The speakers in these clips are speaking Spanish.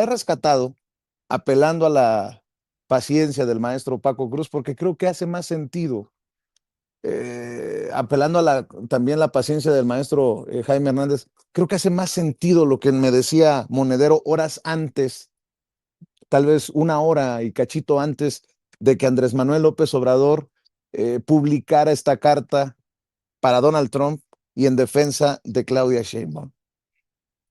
he rescatado apelando a la paciencia del maestro Paco Cruz, porque creo que hace más sentido, apelando a también la paciencia del maestro Jaime Hernández, creo que hace más sentido lo que me decía Monedero horas antes, tal vez una hora y cachito antes de que Andrés Manuel López Obrador publicara esta carta para Donald Trump y en defensa de Claudia Sheinbaum.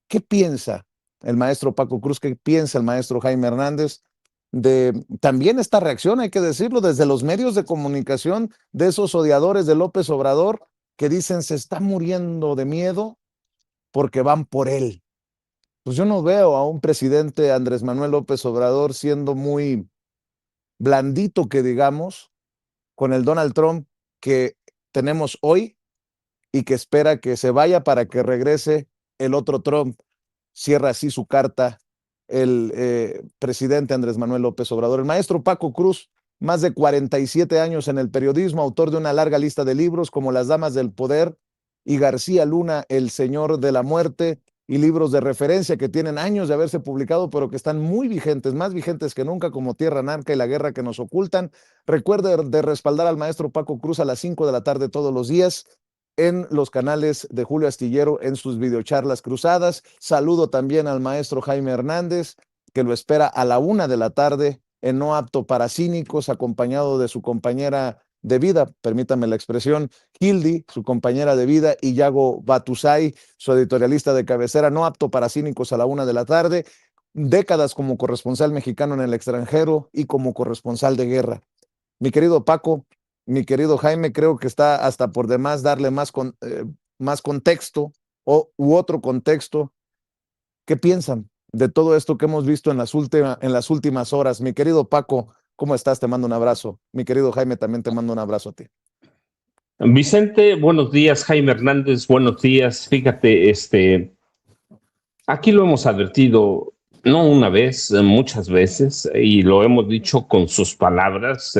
¿Qué piensa el maestro Paco Cruz? ¿Qué piensa el maestro Jaime Hernández de también esta reacción, hay que decirlo, desde los medios de comunicación de esos odiadores de López Obrador que dicen se está muriendo de miedo porque van por él? Pues yo no veo a un presidente Andrés Manuel López Obrador siendo muy blandito, que digamos, con el Donald Trump que tenemos hoy y que espera que se vaya para que regrese el otro Trump. Cierra así su carta el presidente Andrés Manuel López Obrador. El maestro Paco Cruz, más de 47 años en el periodismo, autor de una larga lista de libros como Las Damas del Poder y García Luna, El Señor de la Muerte, y libros de referencia que tienen años de haberse publicado, pero que están muy vigentes, más vigentes que nunca, como Tierra Narca y La Guerra que nos ocultan. Recuerde de respaldar al maestro Paco Cruz a las 5 de la tarde todos los días en los canales de Julio Astillero en sus videocharlas cruzadas. Saludo también al maestro Jaime Hernández, que lo espera a la 1 de la tarde en No Apto para Cínicos, acompañado de su compañera de vida, permítame la expresión, Hildy, su compañera de vida, y Yago Batusay, su editorialista de cabecera. No Apto para Cínicos a la 1 de la tarde. Décadas como corresponsal mexicano en el extranjero y como corresponsal de guerra. Mi querido Paco, mi querido Jaime, creo que está hasta por demás darle más contexto u otro contexto. ¿Qué piensan de todo esto que hemos visto en las últimas horas? Mi querido Paco, ¿cómo estás? Te mando un abrazo. Mi querido Jaime, también te mando un abrazo a ti. Vicente, buenos días. Jaime Hernández, buenos días. Fíjate, aquí lo hemos advertido no una vez, muchas veces, y lo hemos dicho con sus palabras.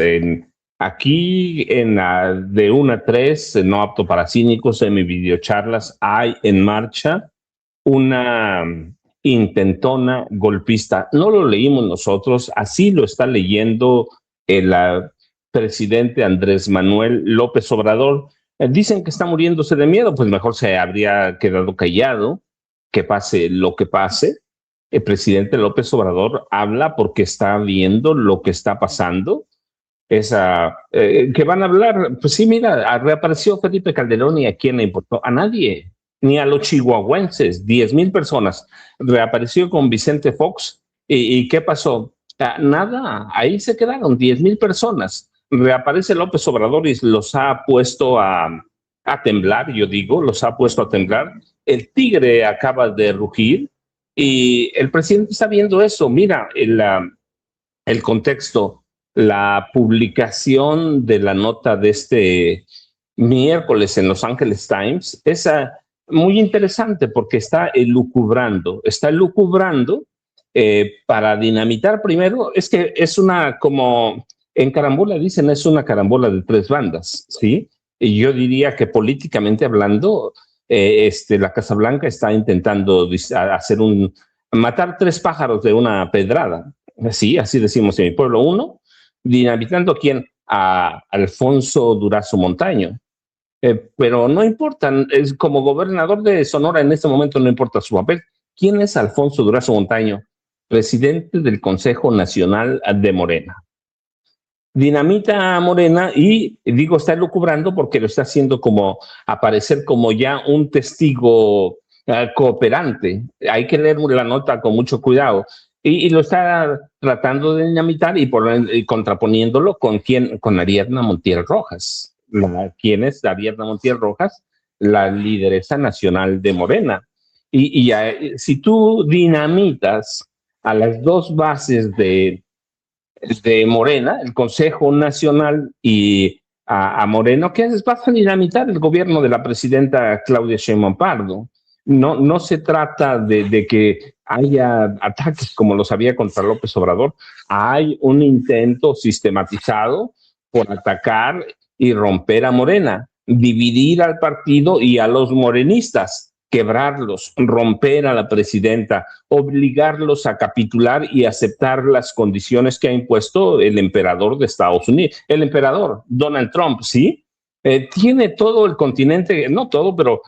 Aquí de 1 a 3, No Apto para Cínicos, en mis videocharlas, hay en marcha una intentona golpista. No lo leímos nosotros, así lo está leyendo el presidente Andrés Manuel López Obrador. Dicen que está muriéndose de miedo, pues mejor se habría quedado callado, que pase lo que pase. El presidente López Obrador habla porque está viendo lo que está pasando. ¿Qué van a hablar? Pues sí, mira, reapareció Felipe Calderón, y ¿a quién le importó? A nadie, ni a los chihuahuenses, 10,000 personas. Reapareció con Vicente Fox, ¿y qué pasó? Nada, ahí se quedaron 10,000 personas. Reaparece López Obrador y los ha puesto a temblar, yo digo, los ha puesto a temblar. El tigre acaba de rugir y el presidente está viendo eso. Mira, el contexto, la publicación de la nota de este miércoles en Los Angeles Times es muy interesante porque está elucubrando para dinamitar primero. Es que es como en carambola dicen, es una carambola de 3 bandas, ¿sí? Y yo diría que políticamente hablando, la Casa Blanca está intentando matar 3 pájaros de una pedrada. Sí, así decimos en mi pueblo. Uno, dinamitando ¿quién? A Alfonso Durazo Montaño. Pero no importa, es como gobernador de Sonora en este momento, no importa su papel. ¿Quién es Alfonso Durazo Montaño? Presidente del Consejo Nacional de Morena. Dinamita a Morena y digo, está elucubrando porque lo está haciendo como aparecer como ya un testigo cooperante. Hay que leer la nota con mucho cuidado. Y lo está tratando de dinamitar y contraponiéndolo con quién, con Ariadna Montiel Rojas. ¿Quién es Ariadna Montiel Rojas? La lideresa nacional de Morena. Si tú dinamitas a las 2 bases de Morena, el Consejo Nacional y a Moreno, ¿qué haces? Vas a dinamitar el gobierno de la presidenta Claudia Sheinbaum Pardo. No se trata de que haya ataques como los había contra López Obrador. Hay un intento sistematizado por atacar y romper a Morena, dividir al partido y a los morenistas. quebrarlos, romper a la presidenta, obligarlos a capitular y aceptar las condiciones que ha impuesto el emperador de Estados Unidos, el emperador Donald Trump, ¿sí? Tiene todo el continente, no todo, pero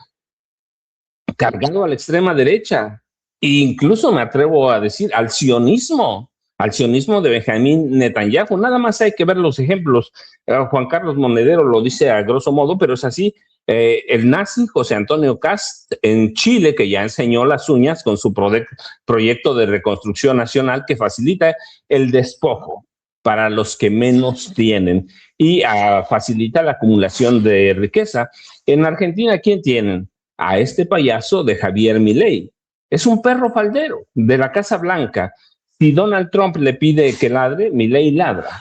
cargado a la extrema derecha. E incluso me atrevo a decir al sionismo de Benjamín Netanyahu. Nada más hay que ver los ejemplos. Juan Carlos Monedero lo dice a grosso modo, pero es así. El nazi José Antonio Kast en Chile, que ya enseñó las uñas con su proyecto de reconstrucción nacional que facilita el despojo para los que menos tienen y facilita la acumulación de riqueza. En Argentina, ¿quién tienen? A este payaso de Javier Milei. Es un perro faldero de la Casa Blanca. Si Donald Trump le pide que ladre, Milei ladra.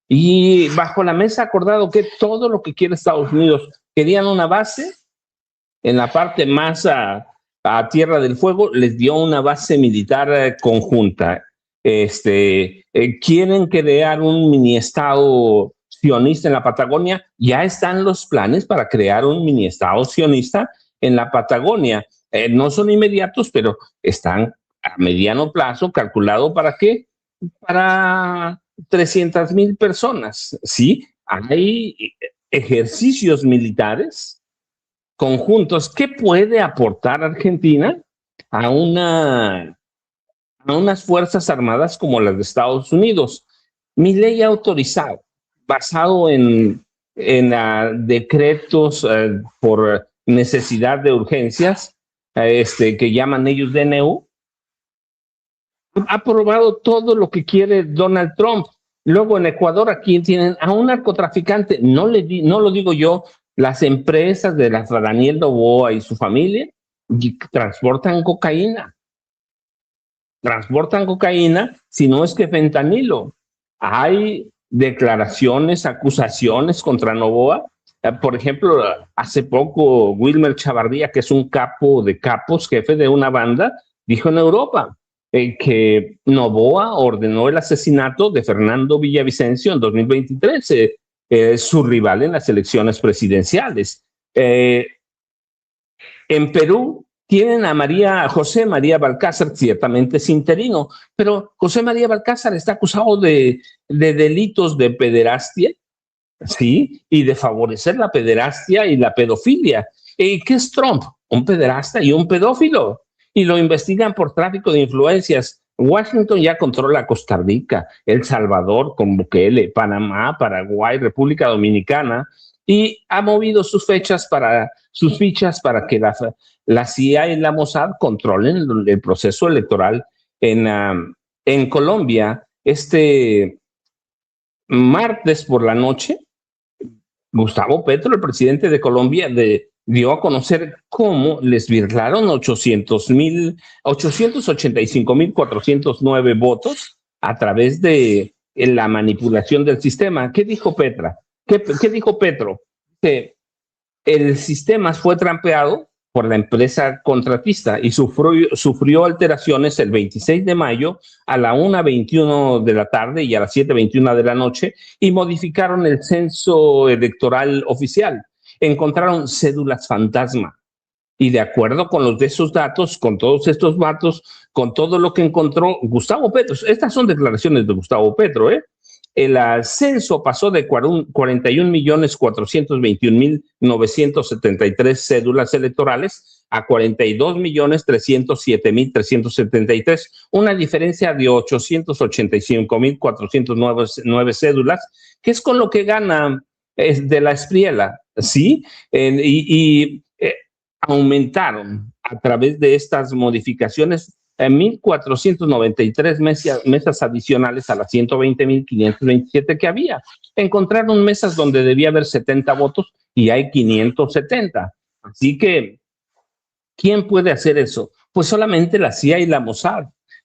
Y bajo la mesa acordado que todo lo que quiere Estados Unidos, querían una base en la parte más a Tierra del Fuego, les dio una base militar conjunta. Quieren crear un mini estado sionista en la Patagonia, ya están los planes para crear un mini estado sionista en la Patagonia. No son inmediatos, pero están a mediano plazo, calculado para qué, para 300,000 personas, ¿sí? Hay ejercicios militares conjuntos. ¿Qué puede aportar Argentina a unas fuerzas armadas como las de Estados Unidos? Milei ha autorizado, basado en decretos por necesidad de urgencias, que llaman ellos DNU, ha aprobado todo lo que quiere Donald Trump. Luego en Ecuador, aquí tienen a un narcotraficante, no lo digo yo, las empresas de Daniel Noboa y su familia transportan cocaína, si no es que fentanilo. Hay declaraciones, acusaciones contra Noboa. Por ejemplo, hace poco Wilmer Chavardía, que es un capo de capos, jefe de una banda, dijo en Europa que Noboa ordenó el asesinato de Fernando Villavicencio en 2023, su rival en las elecciones presidenciales. En Perú tienen a José María Balcázar, ciertamente es interino, pero José María Balcázar está acusado de delitos de pederastia, ¿sí? Y de favorecer la pederastia y la pedofilia. ¿Qué es Trump? Un pederasta y un pedófilo. Y lo investigan por tráfico de influencias. Washington ya controla Costa Rica, El Salvador con Bukele, Panamá, Paraguay, República Dominicana, y ha movido sus fichas para que la CIA y la Mossad controlen el proceso electoral en Colombia. Este martes por la noche, Gustavo Petro, el presidente de Colombia, dio a conocer cómo les virlaron 885,409 votos a través de la manipulación del sistema. ¿Qué dijo Petra? ¿Qué dijo Petro? Que el sistema fue trampeado por la empresa contratista y sufrió alteraciones el 26 de mayo a la 1:21 de la tarde y a las 7:21 de la noche y modificaron el censo electoral oficial. Encontraron cédulas fantasma y de acuerdo con los de esos datos, con todos estos datos, con todo lo que encontró Gustavo Petro, estas son declaraciones de Gustavo Petro, el censo pasó de 41,421,973 cédulas electorales a 42,307,373, una diferencia de 885,409 cédulas, que es con lo que gana de la Espriela, ¿sí? Aumentaron a través de estas modificaciones 1,493 mesas adicionales a las 120,527 que había. Encontraron mesas donde debía haber 70 votos y hay 570. Así que, ¿quién puede hacer eso? Pues solamente la CIA y la Mossad,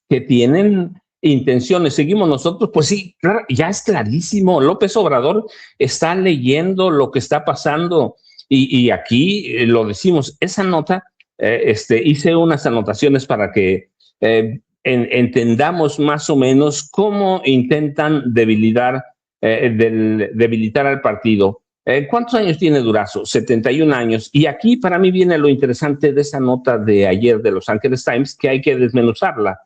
que tienen intenciones. Seguimos nosotros, pues sí, claro, ya es clarísimo. López Obrador está leyendo lo que está pasando y aquí lo decimos, esa nota, hice unas anotaciones para que entendamos más o menos cómo intentan debilitar al partido. ¿Cuántos años tiene Durazo? 71 años. Y aquí para mí viene lo interesante de esa nota de ayer de Los Angeles Times, que hay que desmenuzarla.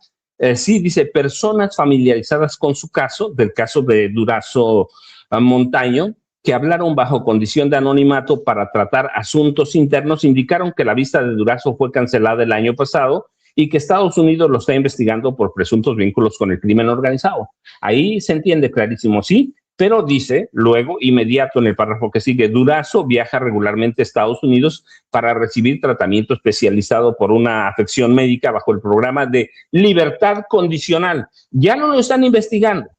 Sí, dice, personas familiarizadas con su caso, del caso de Durazo Montaño, que hablaron bajo condición de anonimato para tratar asuntos internos, indicaron que la vista de Durazo fue cancelada el año pasado y que Estados Unidos lo está investigando por presuntos vínculos con el crimen organizado. Ahí se entiende clarísimo, sí, pero dice luego, inmediato en el párrafo que sigue, Durazo viaja regularmente a Estados Unidos para recibir tratamiento especializado por una afección médica bajo el programa de libertad condicional. Ya no lo están investigando,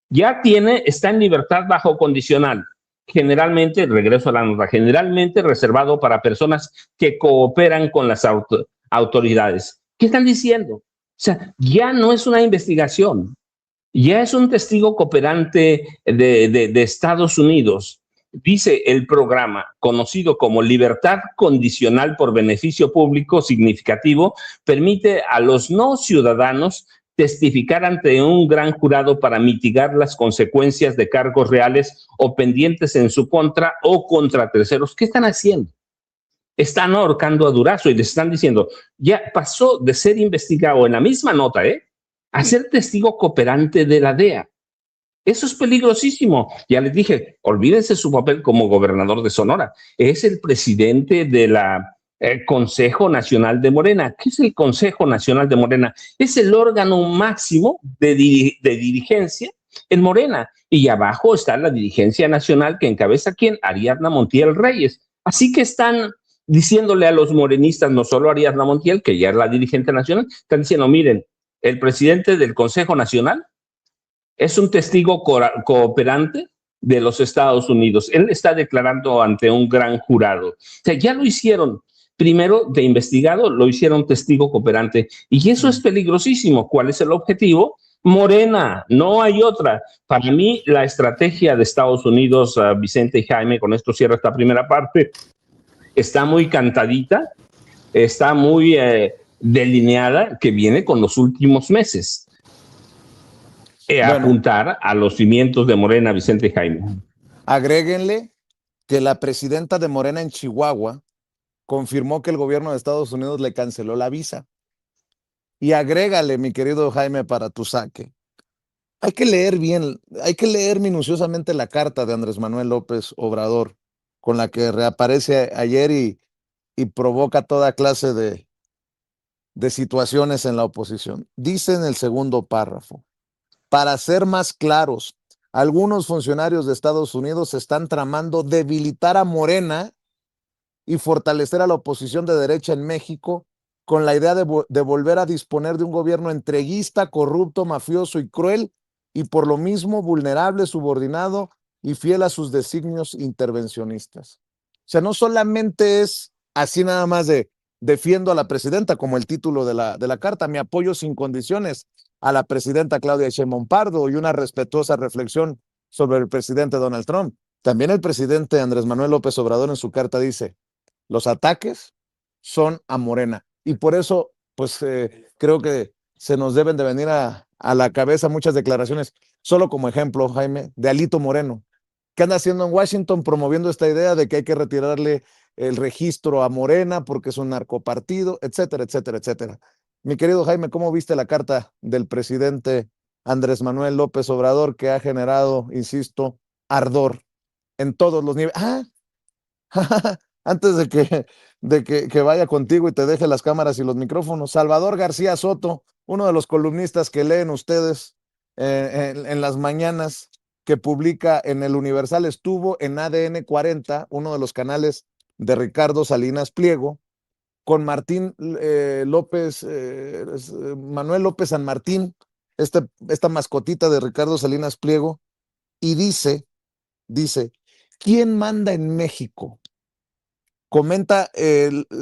ya está en libertad bajo condicional. Generalmente, regreso a la nota, generalmente reservado para personas que cooperan con las autoridades. ¿Qué están diciendo? O sea, ya no es una investigación, ya es un testigo cooperante de Estados Unidos. Dice el programa, conocido como libertad condicional por beneficio público significativo, permite a los no ciudadanos testificar ante un gran jurado para mitigar las consecuencias de cargos reales o pendientes en su contra o contra terceros. ¿Qué están haciendo? Están ahorcando a Durazo y les están diciendo, ya pasó de ser investigado en la misma nota, a ser testigo cooperante de la DEA. Eso es peligrosísimo. Ya les dije, olvídense su papel como gobernador de Sonora. Es el presidente de la Consejo Nacional de Morena. ¿Qué es el Consejo Nacional de Morena? Es el órgano máximo de dirigencia en Morena. Y abajo está la dirigencia nacional que encabeza ¿quién? Ariadna Montiel Reyes. Así que están diciéndole a los morenistas, no solo a Ariadna Montiel, que ya es la dirigente nacional, están diciendo, miren, el presidente del Consejo Nacional es un testigo cooperante de los Estados Unidos. Él está declarando ante un gran jurado. O sea, ya lo hicieron. Primero de investigado, lo hicieron testigo cooperante. Y eso es peligrosísimo. ¿Cuál es el objetivo? Morena, no hay otra. Para mí, la estrategia de Estados Unidos, Vicente y Jaime, con esto cierro esta primera parte, está muy cantadita, está muy delineada, que viene con los últimos meses. Bueno, Apuntar a los cimientos de Morena, Vicente Jaime. agréguenle que la presidenta de Morena en Chihuahua confirmó que el gobierno de Estados Unidos le canceló la visa. Y agrégale, mi querido Jaime, para tu saque. Hay que leer bien, hay que leer minuciosamente la carta de Andrés Manuel López Obrador, con la que reaparece ayer y provoca toda clase de situaciones en la oposición. Dice en el segundo párrafo, para ser más claros, algunos funcionarios de Estados Unidos están tramando debilitar a Morena y fortalecer a la oposición de derecha en México con la idea de volver a disponer de un gobierno entreguista, corrupto, mafioso y cruel, y por lo mismo vulnerable, subordinado y fiel a sus designios intervencionistas. O sea, no solamente es así nada más de defiendo a la presidenta, como el título de la carta, mi apoyo sin condiciones a la presidenta Claudia Sheinbaum Pardo y una respetuosa reflexión sobre el presidente Donald Trump. También el presidente Andrés Manuel López Obrador en su carta dice, los ataques son a Morena. Y por eso, pues creo que se nos deben de venir a la cabeza muchas declaraciones, solo como ejemplo, Jaime, de Alito Moreno, que anda haciendo en Washington promoviendo esta idea de que hay que retirarle el registro a Morena porque es un narcopartido, etcétera, etcétera, etcétera. Mi querido Jaime, ¿cómo viste la carta del presidente Andrés Manuel López Obrador que ha generado, insisto, ardor en todos los niveles? Antes que vaya contigo y te deje las cámaras y los micrófonos, Salvador García Soto, uno de los columnistas que leen ustedes en las mañanas, que publica en el Universal, estuvo en ADN 40, uno de los canales de Ricardo Salinas Pliego, con Martín López, Manuel López San Martín, esta mascotita de Ricardo Salinas Pliego, y dice, ¿quién manda en México? Comenta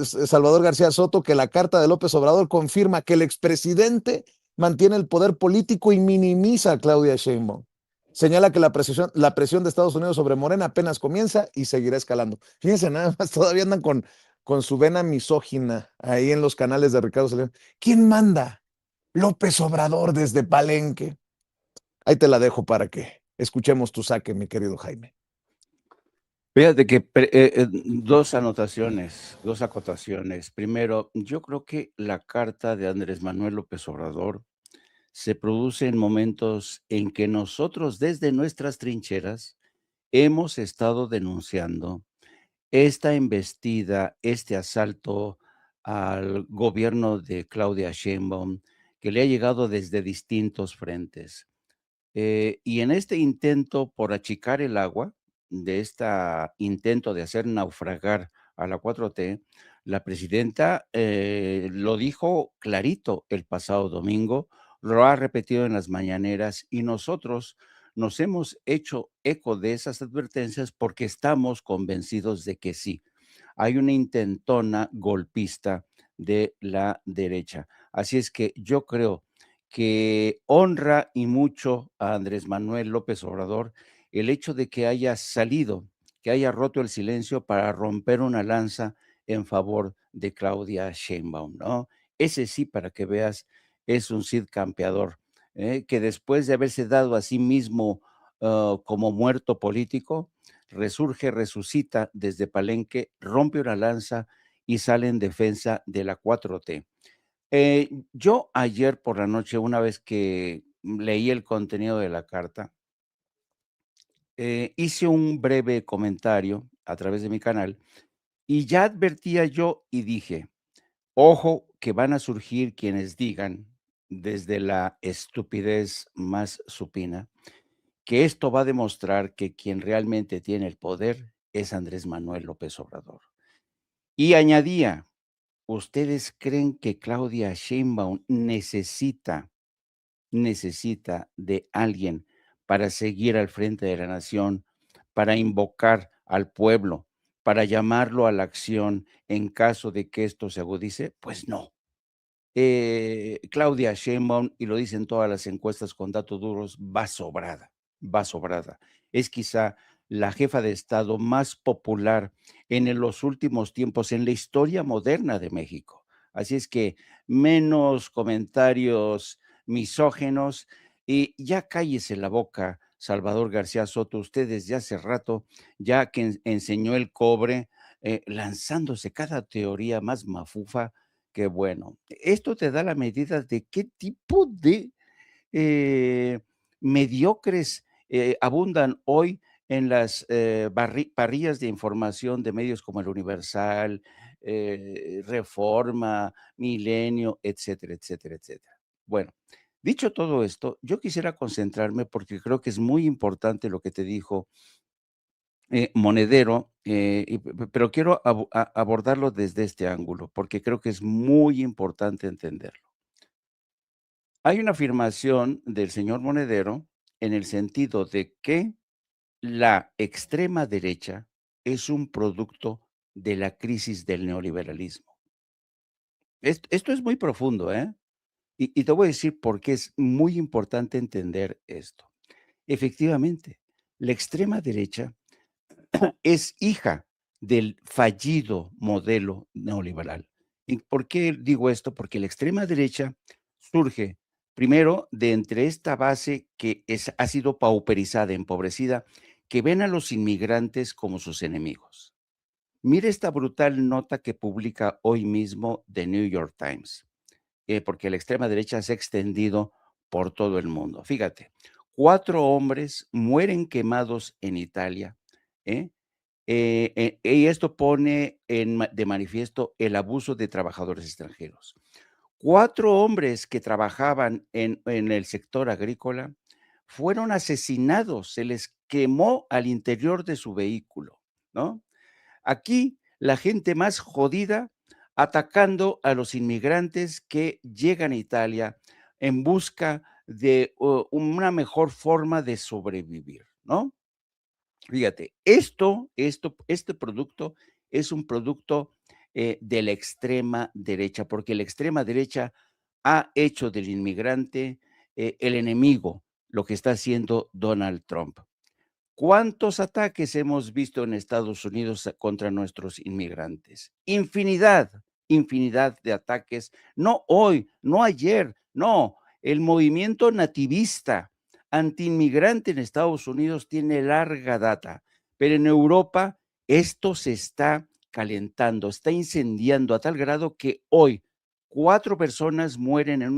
Salvador García Soto que la carta de López Obrador confirma que el expresidente mantiene el poder político y minimiza a Claudia Sheinbaum. Señala que la presión de Estados Unidos sobre Morena apenas comienza y seguirá escalando. Fíjense, nada más, todavía andan con su vena misógina ahí en los canales de Ricardo Salinas. ¿Quién manda? López Obrador desde Palenque. Ahí te la dejo para que escuchemos tu saque, mi querido Jaime. Fíjate que dos anotaciones, dos acotaciones. Primero, yo creo que la carta de Andrés Manuel López Obrador se produce en momentos en que nosotros desde nuestras trincheras hemos estado denunciando esta embestida, este asalto al gobierno de Claudia Sheinbaum, que le ha llegado desde distintos frentes. Y en este intento por achicar el agua, de este intento de hacer naufragar a la 4T, la presidenta lo dijo clarito el pasado domingo, lo ha repetido en las mañaneras y nosotros nos hemos hecho eco de esas advertencias porque estamos convencidos de que sí, hay una intentona golpista de la derecha. Así es que yo creo que honra y mucho a Andrés Manuel López Obrador el hecho de que haya salido, que haya roto el silencio para romper una lanza en favor de Claudia Sheinbaum, ¿no? Ese sí, para que veas, es un Cid campeador, que después de haberse dado a sí mismo como muerto político, resurge, resucita desde Palenque, rompe una lanza y sale en defensa de la 4T. Yo ayer por la noche, una vez que leí el contenido de la carta, hice un breve comentario a través de mi canal y ya advertía yo y dije, ojo que van a surgir quienes digan desde la estupidez más supina que esto va a demostrar que quien realmente tiene el poder es Andrés Manuel López Obrador. Y añadía, ¿ustedes creen que Claudia Sheinbaum necesita de alguien para seguir al frente de la nación, para invocar al pueblo, para llamarlo a la acción en caso de que esto se agudice? Pues no. Claudia Sheinbaum, y lo dicen todas las encuestas con datos duros, va sobrada, va sobrada. Es quizá la jefa de Estado más popular los últimos tiempos en la historia moderna de México. Así es que menos comentarios misógenos y ya cállese la boca, Salvador García Soto. Usted desde hace rato ya que enseñó el cobre, lanzándose cada teoría más mafufa. Qué bueno. Esto te da la medida de qué tipo de eh, mediocres abundan hoy en las parrillas de información de medios como el Universal, Reforma, Milenio, etcétera, etcétera, etcétera. Bueno, dicho todo esto, yo quisiera concentrarme porque creo que es muy importante lo que te dijo Monedero, pero quiero abordarlo desde este ángulo, porque creo que es muy importante entenderlo. Hay una afirmación del señor Monedero en el sentido de que la extrema derecha es un producto de la crisis del neoliberalismo. Esto es muy profundo, ¿eh? Y te voy a decir por qué es muy importante entender esto. Efectivamente, la extrema derecha es hija del fallido modelo neoliberal. ¿Y por qué digo esto? Porque la extrema derecha surge primero de entre esta base que ha sido pauperizada, empobrecida, que ven a los inmigrantes como sus enemigos. Mire esta brutal nota que publica hoy mismo The New York Times, porque la extrema derecha se ha extendido por todo el mundo. Fíjate, 4 hombres mueren quemados en Italia, ¿eh? Y esto pone de manifiesto el abuso de trabajadores extranjeros. 4 hombres que trabajaban en el sector agrícola fueron asesinados, se les quemó al interior de su vehículo, ¿no? Aquí la gente más jodida atacando a los inmigrantes que llegan a Italia en busca de una mejor forma de sobrevivir, ¿no? Fíjate, este producto es un producto de la extrema derecha, porque la extrema derecha ha hecho del inmigrante el enemigo, lo que está haciendo Donald Trump. ¿Cuántos ataques hemos visto en Estados Unidos contra nuestros inmigrantes? Infinidad, infinidad de ataques. No hoy, no ayer, no. El movimiento nativista antiinmigrante en Estados Unidos tiene larga data, pero en Europa Esto se está calentando, está incendiando a tal grado que hoy 4 personas mueren en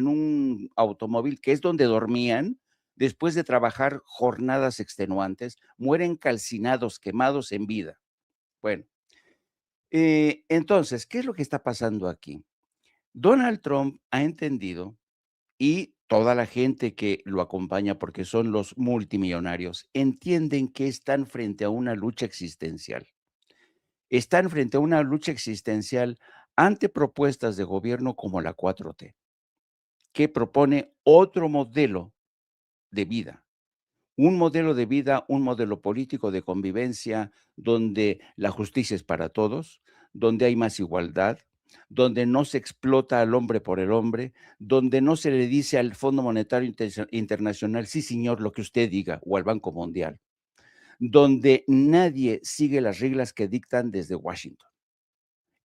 un automóvil, que es donde dormían, después de trabajar jornadas extenuantes, mueren calcinados, quemados en vida. Bueno, entonces, ¿qué es lo que está pasando aquí? Donald Trump ha entendido, y toda la gente que lo acompaña, porque son los multimillonarios, entienden que están frente a una lucha existencial. Están frente a una lucha existencial ante propuestas de gobierno como la 4T, que propone otro modelo de vida. Un modelo de vida, un modelo político de convivencia donde la justicia es para todos, donde hay más igualdad, donde no se explota al hombre por el hombre, donde no se le dice al Fondo Monetario Internacional, sí señor, lo que usted diga, o al Banco Mundial, donde nadie sigue las reglas que dictan desde Washington.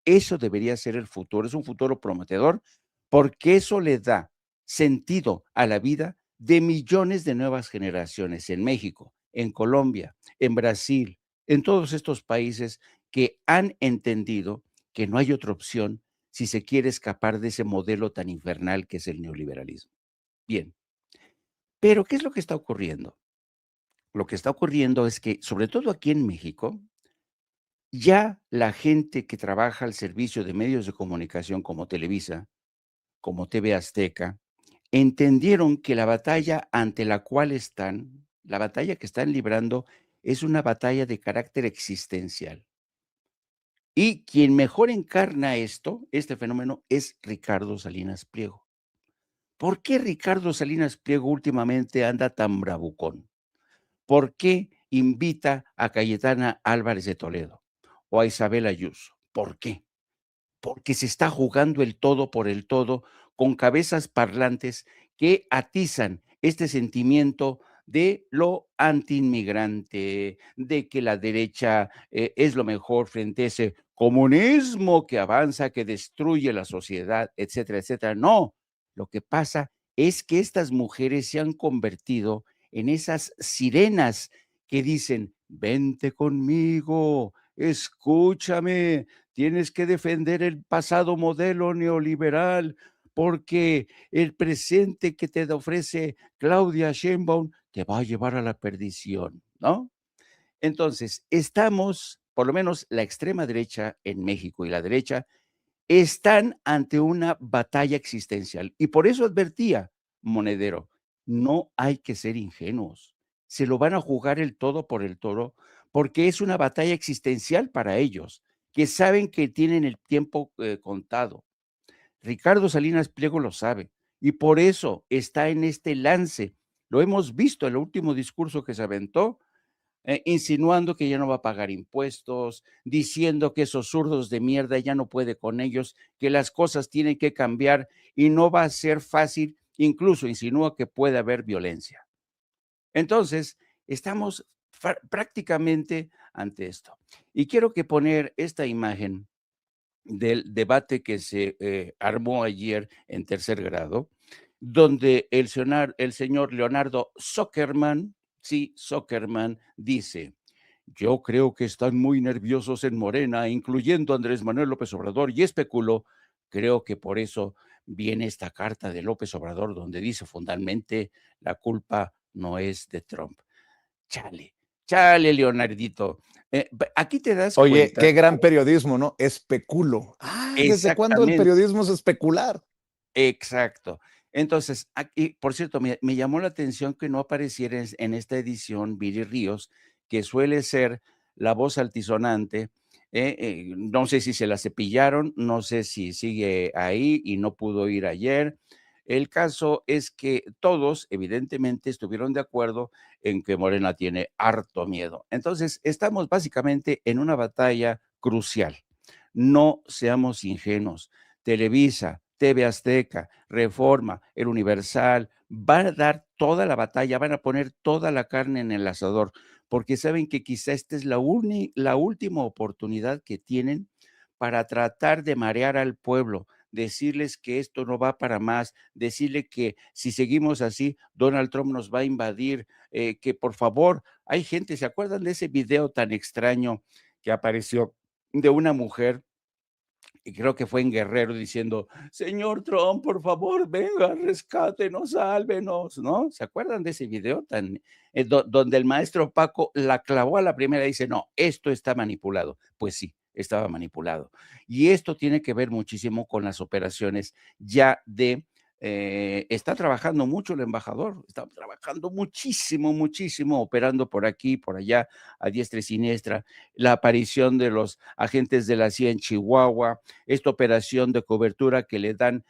Eso debería ser el futuro, es un futuro prometedor, porque eso le da sentido a la vida de millones de nuevas generaciones en México, en Colombia, en Brasil, en todos estos países que han entendido que no hay otra opción si se quiere escapar de ese modelo tan infernal que es el neoliberalismo. Bien, pero ¿qué es lo que está ocurriendo? Lo que está ocurriendo es que, sobre todo aquí en México, ya la gente que trabaja al servicio de medios de comunicación como Televisa, como TV Azteca, entendieron que la batalla ante la cual están, la batalla que están librando, es una batalla de carácter existencial. Y quien mejor encarna esto, este fenómeno, es Ricardo Salinas Pliego. ¿Por qué Ricardo Salinas Pliego últimamente anda tan bravucón? ¿Por qué invita a Cayetana Álvarez de Toledo o a Isabel Ayuso? ¿Por qué? Porque se está jugando el todo por el todo con cabezas parlantes que atizan este sentimiento de lo antiinmigrante, de que la derecha es lo mejor frente a ese comunismo que avanza, que destruye la sociedad, etcétera, etcétera. No, lo que pasa es que estas mujeres se han convertido en esas sirenas que dicen, vente conmigo, escúchame, tienes que defender el pasado modelo neoliberal porque el presente que te ofrece Claudia Sheinbaum te va a llevar a la perdición, ¿no? Entonces, estamos, por lo menos la extrema derecha en México y la derecha, están ante una batalla existencial. Y por eso advertía Monedero, no hay que ser ingenuos. Se lo van a jugar el todo por el todo, porque es una batalla existencial para ellos, que saben que tienen el tiempo contado. Ricardo Salinas Pliego lo sabe y por eso está en este lance. Lo hemos visto en el último discurso que se aventó, insinuando que ya no va a pagar impuestos, diciendo que esos zurdos de mierda ya no puede con ellos, que las cosas tienen que cambiar y no va a ser fácil, incluso insinúa que puede haber violencia. Entonces, estamos prácticamente ante esto. Y quiero que poner esta imagen del debate que se armó ayer en tercer grado, donde el señor Leonardo Zuckerman, sí, Zuckerman, dice, yo creo que están muy nerviosos en Morena, incluyendo a Andrés Manuel López Obrador, y especulo, creo que por eso viene esta carta de López Obrador, donde dice fundamentalmente, la culpa no es de Trump. Chale, chale, Leonardito. Aquí te das Oye, cuenta. qué gran periodismo, ¿no? Especulo. Ah, ¿desde cuándo el Exactamente. periodismo es especular? Exacto. Entonces, aquí, por cierto, me llamó la atención que no apareciera en esta edición Viri Ríos, que suele ser la voz altisonante. No sé si se la cepillaron, no sé si sigue ahí y no pudo ir ayer. El caso es que todos, evidentemente, estuvieron de acuerdo en que Morena tiene harto miedo. Entonces, estamos básicamente en una batalla crucial. No seamos ingenuos. Televisa, TV Azteca, Reforma, El Universal, van a dar toda la batalla, van a poner toda la carne en el asador, porque saben que quizá esta es la última oportunidad que tienen para tratar de marear al pueblo, decirles que esto no va para más, decirle que si seguimos así, Donald Trump nos va a invadir, que por favor, hay gente, ¿se acuerdan de ese video tan extraño que apareció de una mujer? Y creo que fue en Guerrero diciendo, señor Trump, por favor, venga, rescátenos, sálvenos, ¿no? ¿Se acuerdan de ese video tan, donde el maestro Paco la clavó a la primera y dice, no, esto está manipulado? Pues sí, estaba manipulado. Y esto tiene que ver muchísimo con las operaciones ya de, está trabajando mucho el embajador, está trabajando muchísimo, muchísimo, operando por aquí, por allá, a diestra y siniestra, la aparición de los agentes de la CIA en Chihuahua, esta operación de cobertura que le dan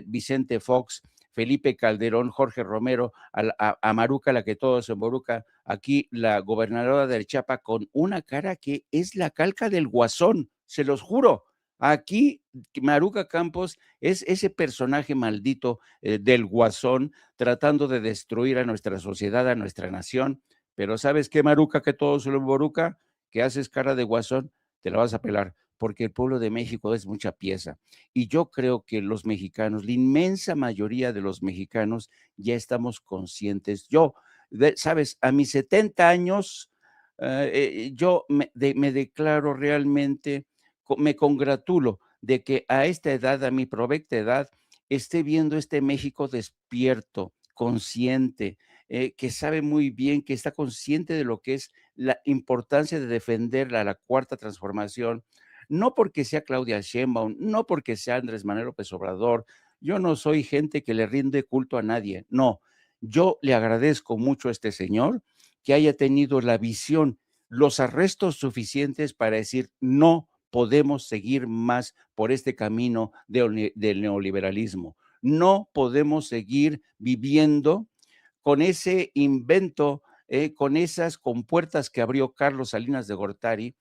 Vicente Fox, Felipe Calderón, Jorge Romero, a Maruca, la que todos en Boruca, aquí la gobernadora del Chiapas con una cara que es la calca del Guasón, se los juro. Aquí Maruca Campos es ese personaje maldito del Guasón tratando de destruir a nuestra sociedad, a nuestra nación. Pero ¿sabes qué, Maruca, que todos en Boruca, que haces cara de Guasón? Te la vas a pelar, porque el pueblo de México es mucha pieza. Y yo creo que los mexicanos, la inmensa mayoría de los mexicanos, ya estamos conscientes. Yo, sabes, a mis 70 años, yo me declaro realmente, me congratulo de que a esta edad, a mi provecta edad, esté viendo este México despierto, consciente, que sabe muy bien, que está consciente de lo que es la importancia de defender la cuarta transformación, no porque sea Claudia Sheinbaum, no porque sea Andrés Manuel López Obrador. Yo no soy gente que le rinde culto a nadie, no. Yo le agradezco mucho a este señor que haya tenido la visión, los arrestos suficientes para decir no podemos seguir más por este camino del neoliberalismo. No podemos seguir viviendo con ese invento, con esas compuertas que abrió Carlos Salinas de Gortari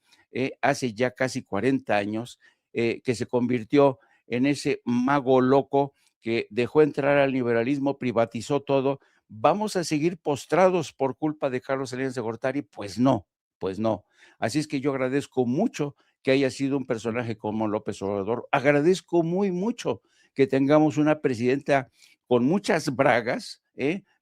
hace ya casi 40 años, que se convirtió en ese mago loco que dejó entrar al liberalismo, privatizó todo. ¿Vamos a seguir postrados por culpa de Carlos Salinas de Gortari? Pues no, pues no. Así es que yo agradezco mucho que haya sido un personaje como López Obrador. Agradezco muy mucho que tengamos una presidenta con muchas bragas,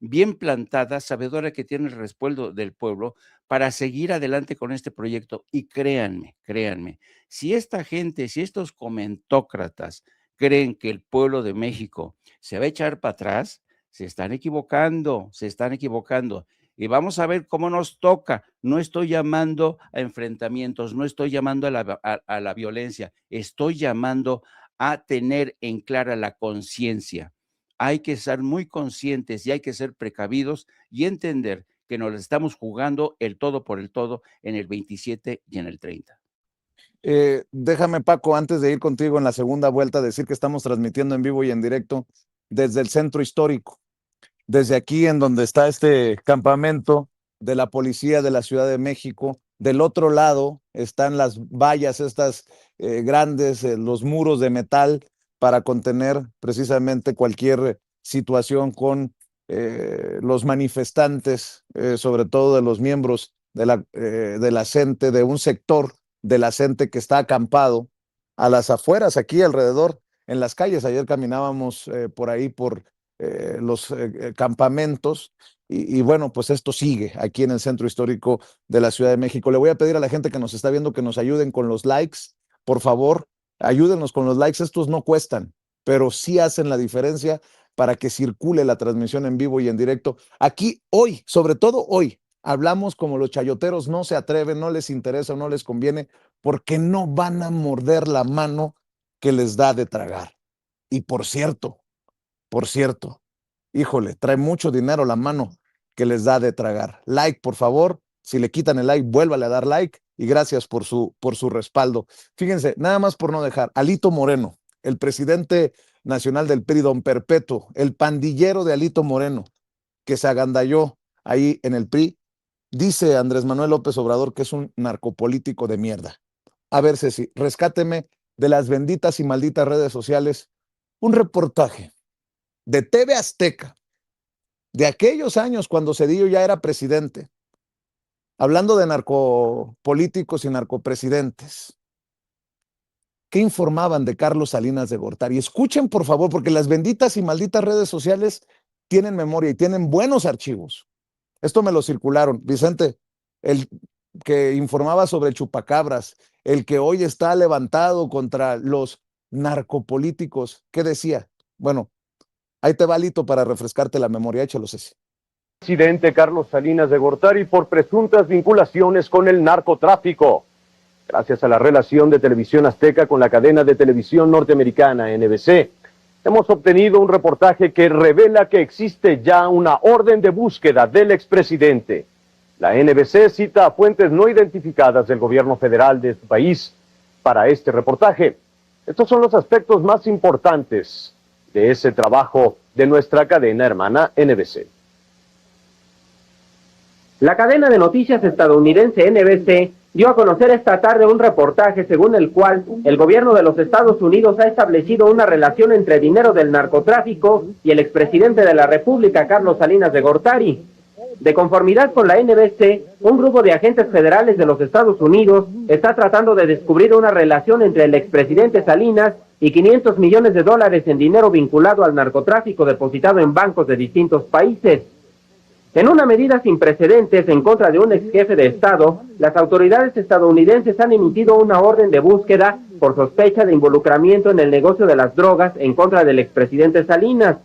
bien plantada, sabedora que tiene el respaldo del pueblo para seguir adelante con este proyecto. Y créanme, créanme, si esta gente, si estos comentócratas creen que el pueblo de México se va a echar para atrás, se están equivocando, se están equivocando. Y vamos a ver cómo nos toca. No estoy llamando a enfrentamientos, no estoy llamando a la violencia, estoy llamando a tener en clara la conciencia. Hay que ser muy conscientes y hay que ser precavidos y entender que nos estamos jugando el todo por el todo en el 27 y en el 30. Déjame, Paco, antes de ir contigo en la segunda vuelta, decir que estamos transmitiendo en vivo y en directo desde el centro histórico, desde aquí en donde está este campamento de la policía de la Ciudad de México. Del otro lado están las vallas, estas grandes, los muros de metal para contener precisamente cualquier situación con los manifestantes, sobre todo de los miembros de la CENTE, de un sector de la CENTE que está acampado a las afueras, aquí alrededor, en las calles. Ayer caminábamos por ahí, por los campamentos, y bueno, pues esto sigue aquí en el centro histórico de la Ciudad de México. Le voy a pedir a la gente que nos está viendo que nos ayuden con los likes, por favor, ayúdenos con los likes. Estos no cuestan, pero sí hacen la diferencia para que circule la transmisión en vivo y en directo. Aquí hoy, sobre todo hoy, hablamos como los chayoteros no se atreven, no les interesa, no les conviene, porque no van a morder la mano que les da de tragar. Y por cierto, híjole, trae mucho dinero la mano que les da de tragar. Like, por favor. Si le quitan el like, vuélvale a dar like, y gracias por su respaldo. Fíjense, nada más por no dejar, Alito Moreno, el presidente nacional del PRI, don Perpetuo, el pandillero de Alito Moreno, que se agandalló ahí en el PRI, dice Andrés Manuel López Obrador que es un narcopolítico de mierda. A ver, Ceci, rescáteme de las benditas y malditas redes sociales un reportaje de TV Azteca, de aquellos años cuando Cedillo ya era presidente, hablando de narcopolíticos y narcopresidentes. ¿Qué informaban de Carlos Salinas de Gortari? Escuchen, por favor, porque las benditas y malditas redes sociales tienen memoria y tienen buenos archivos. Esto me lo circularon. Vicente, el que informaba sobre chupacabras, el que hoy está levantado contra los narcopolíticos, ¿qué decía? Bueno, ahí te va, Lito, para refrescarte la memoria. Échalo, Ceci. Presidente Carlos Salinas de Gortari por presuntas vinculaciones con el narcotráfico. Gracias a la relación de Televisión Azteca con la cadena de televisión norteamericana NBC, hemos obtenido un reportaje que revela que existe ya una orden de búsqueda del expresidente. La NBC cita a fuentes no identificadas del gobierno federal de su país para este reportaje. Estos son los aspectos más importantes de ese trabajo de nuestra cadena hermana NBC. La cadena de noticias estadounidense NBC dio a conocer esta tarde un reportaje según el cual el gobierno de los Estados Unidos ha establecido una relación entre dinero del narcotráfico y el expresidente de la República, Carlos Salinas de Gortari. De conformidad con la NBC, un grupo de agentes federales de los Estados Unidos está tratando de descubrir una relación entre el expresidente Salinas y $500 millones en dinero vinculado al narcotráfico depositado en bancos de distintos países. En una medida sin precedentes en contra de un ex jefe de Estado, las autoridades estadounidenses han emitido una orden de búsqueda por sospecha de involucramiento en el negocio de las drogas en contra del expresidente Salinas.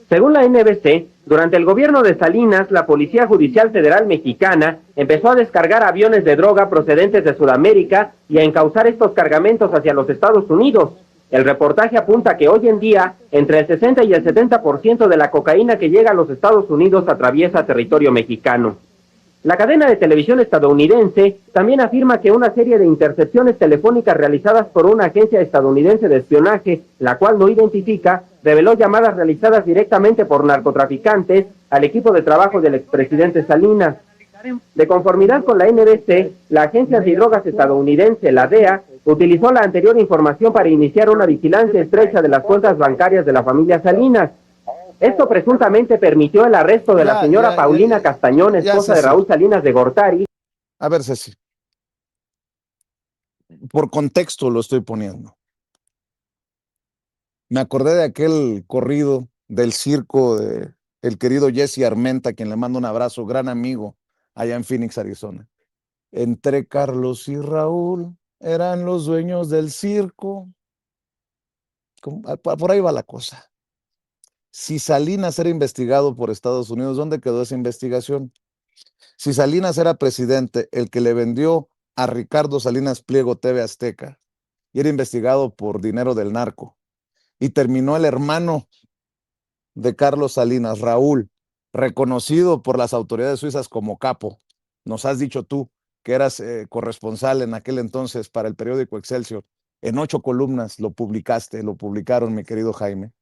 Según la NBC, durante el gobierno de Salinas, la Policía Judicial Federal Mexicana empezó a descargar aviones de droga procedentes de Sudamérica y a encauzar estos cargamentos hacia los Estados Unidos. El reportaje apunta que hoy en día, entre el 60 y el 70% de la cocaína que llega a los Estados Unidos atraviesa territorio mexicano. La cadena de televisión estadounidense también afirma que una serie de intercepciones telefónicas realizadas por una agencia estadounidense de espionaje, la cual no identifica, reveló llamadas realizadas directamente por narcotraficantes al equipo de trabajo del expresidente Salinas. De conformidad con la NBC, la Agencia Antidrogas estadounidense, la DEA, utilizó la anterior información para iniciar una vigilancia estrecha de las cuentas bancarias de la familia Salinas. Esto presuntamente permitió el arresto de la señora Paulina Castañón, esposa de Raúl Salinas de Gortari. A ver, Ceci, por contexto lo estoy poniendo. Me acordé de aquel corrido del circo de el querido Jesse Armenta, a quien le mando un abrazo, gran amigo, allá en Phoenix, Arizona. Entre Carlos y Raúl eran los dueños del circo. Por ahí va la cosa. Si Salinas era investigado por Estados Unidos, ¿dónde quedó esa investigación? Si Salinas era presidente, el que le vendió a Ricardo Salinas Pliego TV Azteca, y era investigado por dinero del narco, y terminó el hermano de Carlos Salinas, Raúl, reconocido por las autoridades suizas como capo. Nos has dicho tú que eras corresponsal en aquel entonces para el periódico Excelsior. En 8 columnas lo publicaste, lo publicaron, mi querido Jaime,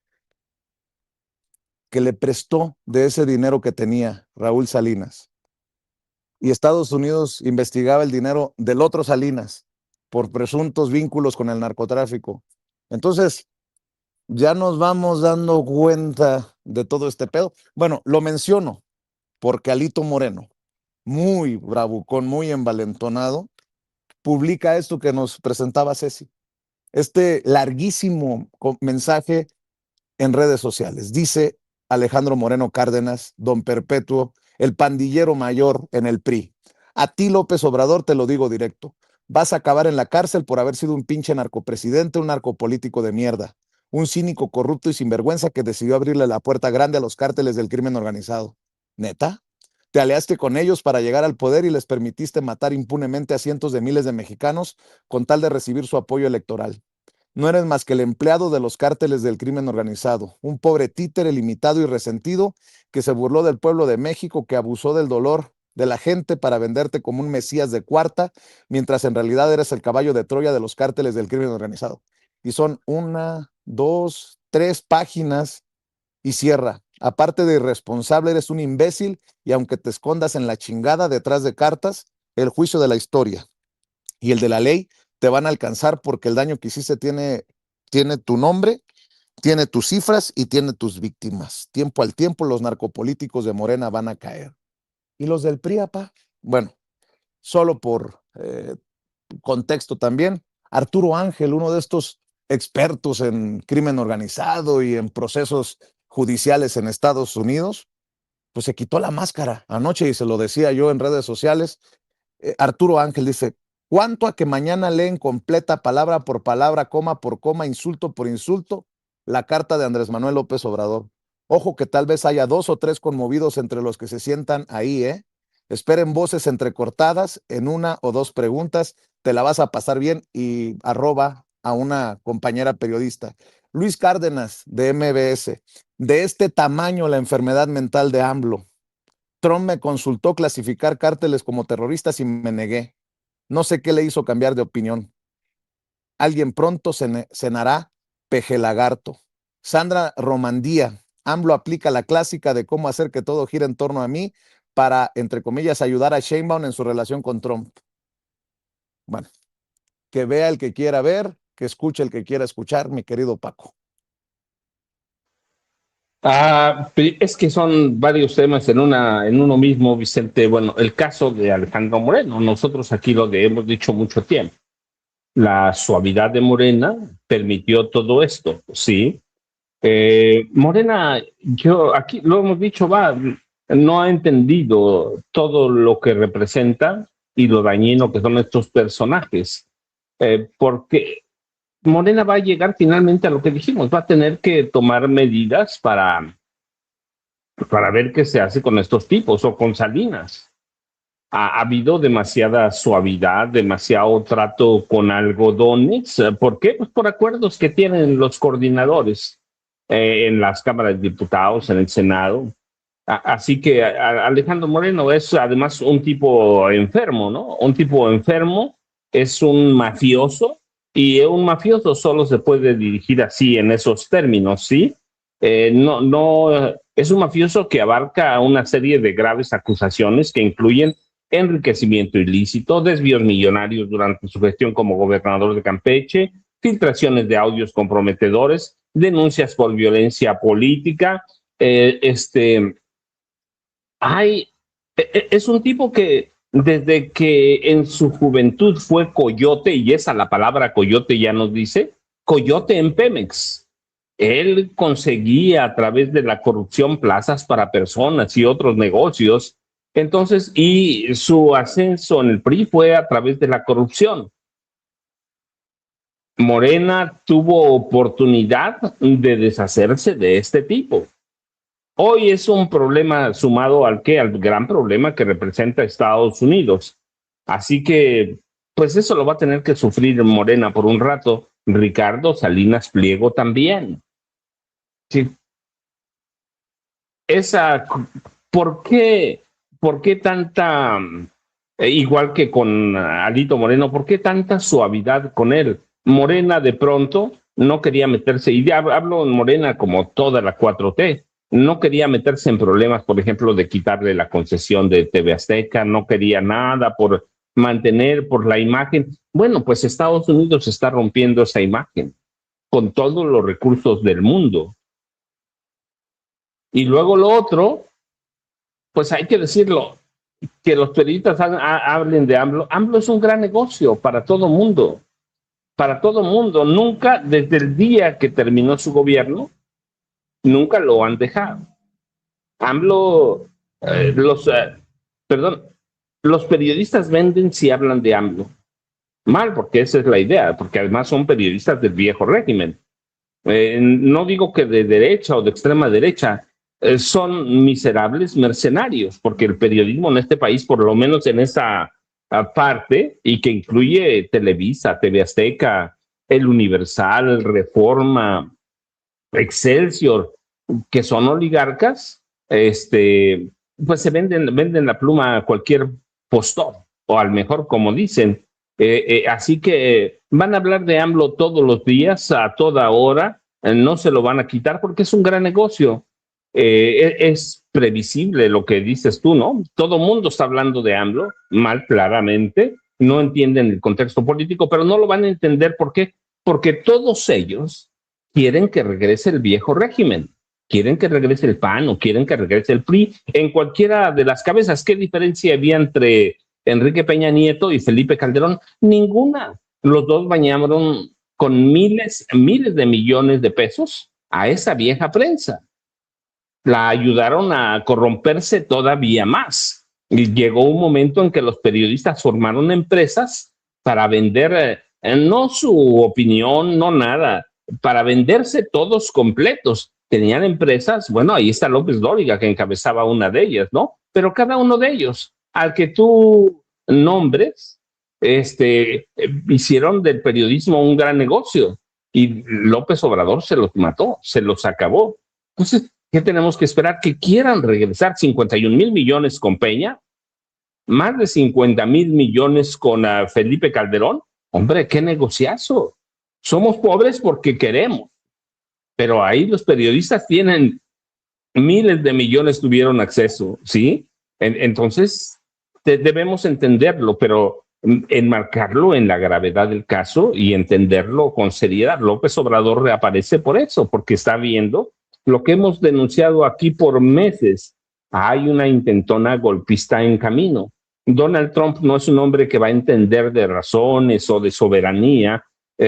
que le prestó de ese dinero que tenía Raúl Salinas. Y Estados Unidos investigaba el dinero del otro Salinas por presuntos vínculos con el narcotráfico. Entonces, ya nos vamos dando cuenta de todo este pedo. Bueno, lo menciono porque Alito Moreno, muy bravucón, muy envalentonado, publica esto que nos presentaba Ceci. Este larguísimo mensaje en redes sociales. Dice Alejandro Moreno Cárdenas, don Perpetuo, el pandillero mayor en el PRI. A ti, López Obrador, te lo digo directo. Vas a acabar en la cárcel por haber sido un pinche narcopresidente, un narcopolítico de mierda. Un cínico corrupto y sinvergüenza que decidió abrirle la puerta grande a los cárteles del crimen organizado. ¿Neta? Te aliaste con ellos para llegar al poder y les permitiste matar impunemente a cientos de miles de mexicanos con tal de recibir su apoyo electoral. No eres más que el empleado de los cárteles del crimen organizado, un pobre títere limitado y resentido que se burló del pueblo de México, que abusó del dolor de la gente para venderte como un mesías de cuarta, mientras en realidad eres el caballo de Troya de los cárteles del crimen organizado. Y son 1, 2, 3 páginas y cierra. Aparte de irresponsable, eres un imbécil y aunque te escondas en la chingada detrás de cartas, el juicio de la historia y el de la ley te van a alcanzar porque el daño que hiciste tiene tu nombre, tiene tus cifras y tiene tus víctimas. Tiempo al tiempo los narcopolíticos de Morena van a caer. ¿Y los del PRI, apá? Bueno, solo por contexto también, Arturo Ángel, uno de estos expertos en crimen organizado y en procesos judiciales en Estados Unidos, pues se quitó la máscara anoche y se lo decía yo en redes sociales. Arturo Ángel dice, ¿cuánto a que mañana leen completa, palabra por palabra, coma por coma, insulto por insulto, la carta de Andrés Manuel López Obrador? Ojo que tal vez haya 2 o 3 conmovidos entre los que se sientan ahí, ¿eh? Esperen voces entrecortadas en 1 o 2 preguntas, te la vas a pasar bien, y arroba a una compañera periodista. Luis Cárdenas, de MBS, de este tamaño la enfermedad mental de AMLO. Trump me consultó clasificar cárteles como terroristas y me negué. No sé qué le hizo cambiar de opinión. Alguien pronto cenará peje lagarto. Sandra Romandía, AMLO aplica la clásica de cómo hacer que todo gire en torno a mí para, entre comillas, ayudar a Sheinbaum en su relación con Trump. Bueno, que vea el que quiera ver, que escuche el que quiera escuchar, mi querido Paco. Es que son varios temas en uno mismo, Vicente. Bueno, el caso de Alejandro Moreno, nosotros aquí lo que hemos dicho mucho tiempo. La suavidad de Morena permitió todo esto, ¿sí? Morena, yo aquí lo hemos dicho, no ha entendido todo lo que representa y lo dañino que son estos personajes, porque Morena va a llegar finalmente a lo que dijimos, va a tener que tomar medidas para ver qué se hace con estos tipos o con Salinas. Ha habido demasiada suavidad, demasiado trato con algodones. ¿Por qué? Pues por acuerdos que tienen los coordinadores en las cámaras de diputados, en el Senado. Así que Alejandro Moreno es además un tipo enfermo, ¿no? Un tipo enfermo, es un mafioso, y un mafioso solo se puede dirigir así en esos términos, ¿sí? No, es un mafioso que abarca una serie de graves acusaciones que incluyen enriquecimiento ilícito, desvíos millonarios durante su gestión como gobernador de Campeche, filtraciones de audios comprometedores, denuncias por violencia política. Es un tipo que desde que en su juventud fue coyote, y esa la palabra coyote ya nos dice, coyote en Pemex. Él conseguía a través de la corrupción plazas para personas y otros negocios. Entonces, y su ascenso en el PRI fue a través de la corrupción. Morena tuvo oportunidad de deshacerse de este tipo. Hoy es un problema sumado al gran problema que representa Estados Unidos. Así que, pues eso lo va a tener que sufrir Morena por un rato. Ricardo Salinas Pliego también. Sí. ¿Por qué tanta, igual que con Alito Moreno, por qué tanta suavidad con él? Morena de pronto no quería meterse, y hablo en Morena como toda la 4T, no quería meterse en problemas, por ejemplo, de quitarle la concesión de TV Azteca, no quería nada por mantener, por la imagen. Bueno, pues Estados Unidos está rompiendo esa imagen con todos los recursos del mundo. Y luego lo otro, pues hay que decirlo, que los periodistas hablen de AMLO. AMLO es un gran negocio para todo mundo. Para todo mundo. Nunca, desde el día que terminó su gobierno, nunca lo han dejado. AMLO, los periodistas venden si hablan de AMLO. Mal, porque esa es la idea, porque además son periodistas del viejo régimen. No digo que de derecha o de extrema derecha, son miserables mercenarios, porque el periodismo en este país, por lo menos en esa parte, y que incluye Televisa, TV Azteca, El Universal, Reforma, Excelsior, que son oligarcas, pues se venden la pluma a cualquier postor, o al mejor, como dicen. Así que van a hablar de AMLO todos los días, a toda hora, no se lo van a quitar porque es un gran negocio. Es previsible lo que dices tú, ¿no? Todo mundo está hablando de AMLO, mal claramente, no entienden el contexto político, pero no lo van a entender. ¿Por qué? Porque todos ellos quieren que regrese el viejo régimen, quieren que regrese el PAN o quieren que regrese el PRI en cualquiera de las cabezas. ¿Qué diferencia había entre Enrique Peña Nieto y Felipe Calderón? Ninguna. Los dos bañaron con miles de millones de pesos a esa vieja prensa. La ayudaron a corromperse todavía más. Y llegó un momento en que los periodistas formaron empresas para vender, no su opinión, no nada, para venderse todos completos. Tenían empresas, bueno, ahí está López Dóriga, que encabezaba una de ellas, ¿no? Pero cada uno de ellos, al que tú nombres, hicieron del periodismo un gran negocio y López Obrador se los mató, se los acabó. Entonces, ¿qué tenemos que esperar? Que quieran regresar 51,000 millones con Peña, más de 50,000 millones con Felipe Calderón. Hombre, qué negociazo. Somos pobres porque queremos, pero ahí los periodistas tienen miles de millones, tuvieron acceso, ¿sí? Entonces, debemos entenderlo, pero enmarcarlo en la gravedad del caso y entenderlo con seriedad. López Obrador reaparece por eso, porque está viendo lo que hemos denunciado aquí por meses. Hay una intentona golpista en camino. Donald Trump no es un hombre que va a entender de razones o de soberanía.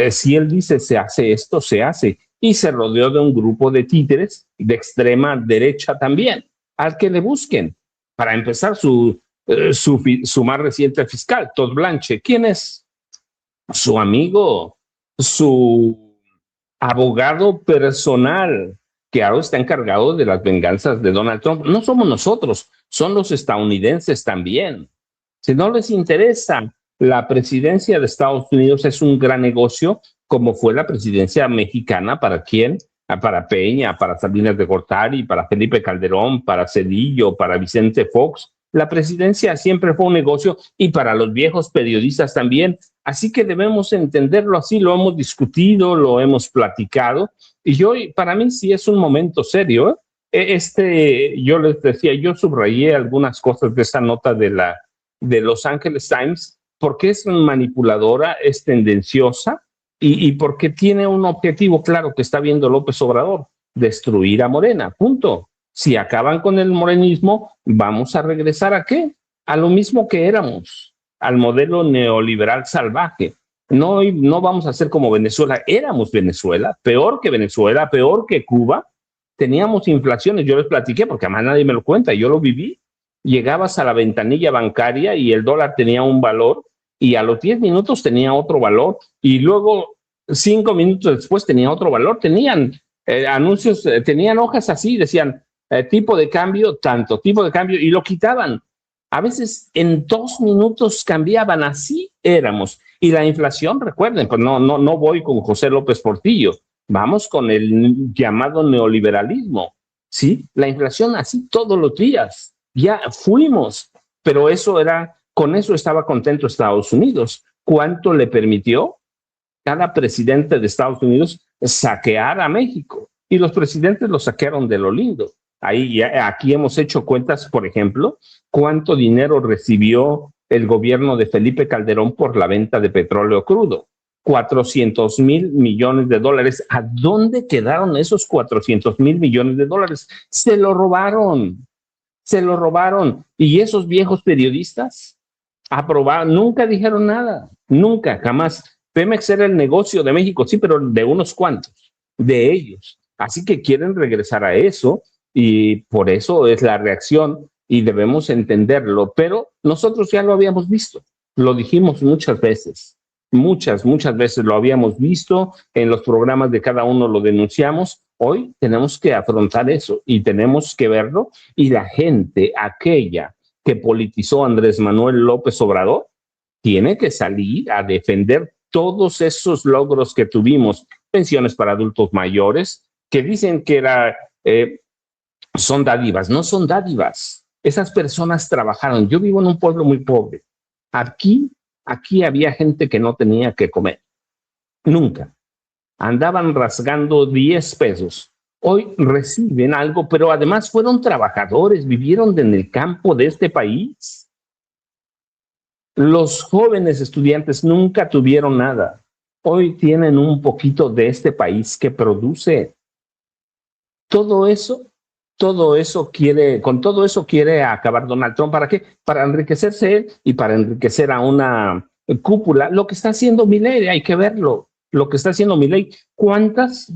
Si él dice se hace esto, se hace. Y se rodeó de un grupo de títeres de extrema derecha también, al que le busquen. Para empezar, su más reciente fiscal, Todd Blanche. ¿Quién es? Su amigo, su abogado personal, que ahora está encargado de las venganzas de Donald Trump. No somos nosotros, son los estadounidenses también. Si no les interesa, la presidencia de Estados Unidos es un gran negocio, como fue la presidencia mexicana. ¿Para quién? Para Peña, para Salinas de Gortari, para Felipe Calderón, para Cedillo, para Vicente Fox. La presidencia siempre fue un negocio, y para los viejos periodistas también. Así que debemos entenderlo así, lo hemos discutido, lo hemos platicado, y hoy para mí sí es un momento serio. Yo les decía, yo subrayé algunas cosas de esta nota de Los Angeles Times, porque es manipuladora, es tendenciosa, y porque tiene un objetivo claro que está viendo López Obrador: destruir a Morena, punto. Si acaban con el morenismo, vamos a regresar ¿a qué? A lo mismo que éramos, al modelo neoliberal salvaje. No vamos a ser como Venezuela. Éramos Venezuela, peor que Cuba. Teníamos inflaciones, yo les platiqué, porque además nadie me lo cuenta, yo lo viví. Llegabas a la ventanilla bancaria y el dólar tenía un valor, y a los 10 minutos tenía otro valor, y luego 5 minutos después tenía otro valor. Tenían anuncios, tenían hojas así, decían tipo de cambio, tanto, tipo de cambio, y lo quitaban. A veces en 2 minutos cambiaban, así éramos. Y la inflación, recuerden, pues no voy con José López Portillo, vamos con el llamado neoliberalismo, ¿sí? La inflación así todos los días, ya fuimos, pero con eso estaba contento Estados Unidos. ¿Cuánto le permitió cada presidente de Estados Unidos saquear a México? Y los presidentes lo saquearon de lo lindo. Aquí hemos hecho cuentas, por ejemplo, cuánto dinero recibió el gobierno de Felipe Calderón por la venta de petróleo crudo. 400,000 millones de dólares. ¿A dónde quedaron esos 400,000 millones de dólares? Se lo robaron. Y esos viejos periodistas aprobaron, nunca dijeron nada, nunca, jamás. Pemex era el negocio de México, sí, pero de unos cuantos, de ellos. Así que quieren regresar a eso, y por eso es la reacción, y debemos entenderlo. Pero nosotros ya lo habíamos visto, lo dijimos muchas veces lo habíamos visto, en los programas de cada uno lo denunciamos. Hoy tenemos que afrontar eso y tenemos que verlo, y la gente, aquella que politizó a Andrés Manuel López Obrador, tiene que salir a defender todos esos logros que tuvimos. Pensiones para adultos mayores, que dicen que son dádivas. No son dádivas. Esas personas trabajaron. Yo vivo en un pueblo muy pobre. Aquí había gente que no tenía que comer. Nunca. Andaban rasgando 10 pesos. Hoy reciben algo, pero además fueron trabajadores, vivieron en el campo de este país. Los jóvenes estudiantes nunca tuvieron nada. Hoy tienen un poquito de este país que produce. Con todo eso quiere acabar Donald Trump. ¿Para qué? Para enriquecerse él y para enriquecer a una cúpula, lo que está haciendo Milei, hay que verlo, lo que está haciendo Milei. ¿Cuántas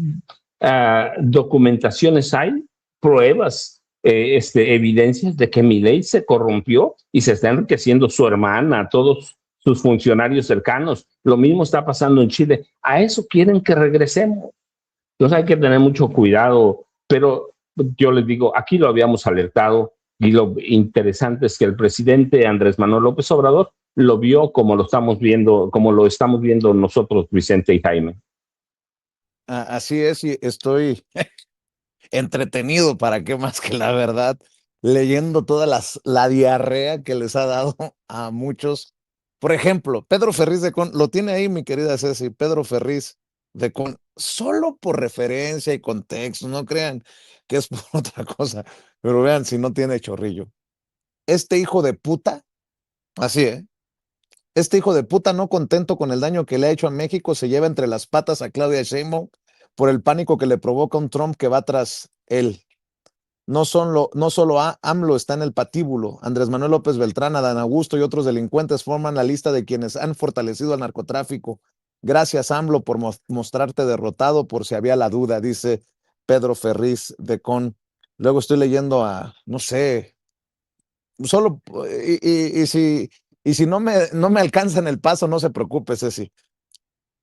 documentaciones hay, pruebas, evidencias de que Milei se corrompió y se está enriqueciendo su hermana, todos sus funcionarios cercanos? Lo mismo está pasando en Chile. A eso quieren que regresemos. Entonces hay que tener mucho cuidado, pero yo les digo, aquí lo habíamos alertado y lo interesante es que el presidente Andrés Manuel López Obrador lo vio como lo estamos viendo nosotros, Vicente y Jaime. Así es, y estoy entretenido, para qué más que la verdad, leyendo toda la diarrea que les ha dado a muchos. Por ejemplo, Pedro Ferriz de Con, lo tiene ahí mi querida Ceci, Pedro Ferriz de Con, solo por referencia y contexto, no crean que es por otra cosa, pero vean si no tiene chorrillo. Este hijo de puta, así, este hijo de puta, no contento con el daño que le ha hecho a México, se lleva entre las patas a Claudia Sheinbaum por el pánico que le provoca un Trump que va tras él. No solo AMLO está en el patíbulo, Andrés Manuel López Beltrán, Adán Augusto y otros delincuentes forman la lista de quienes han fortalecido al narcotráfico. Gracias, AMLO, por mostrarte derrotado, por si había la duda, dice Pedro Ferriz de Con. Luego estoy leyendo no sé, solo, y si no me alcanzan el paso, no se preocupe, Ceci.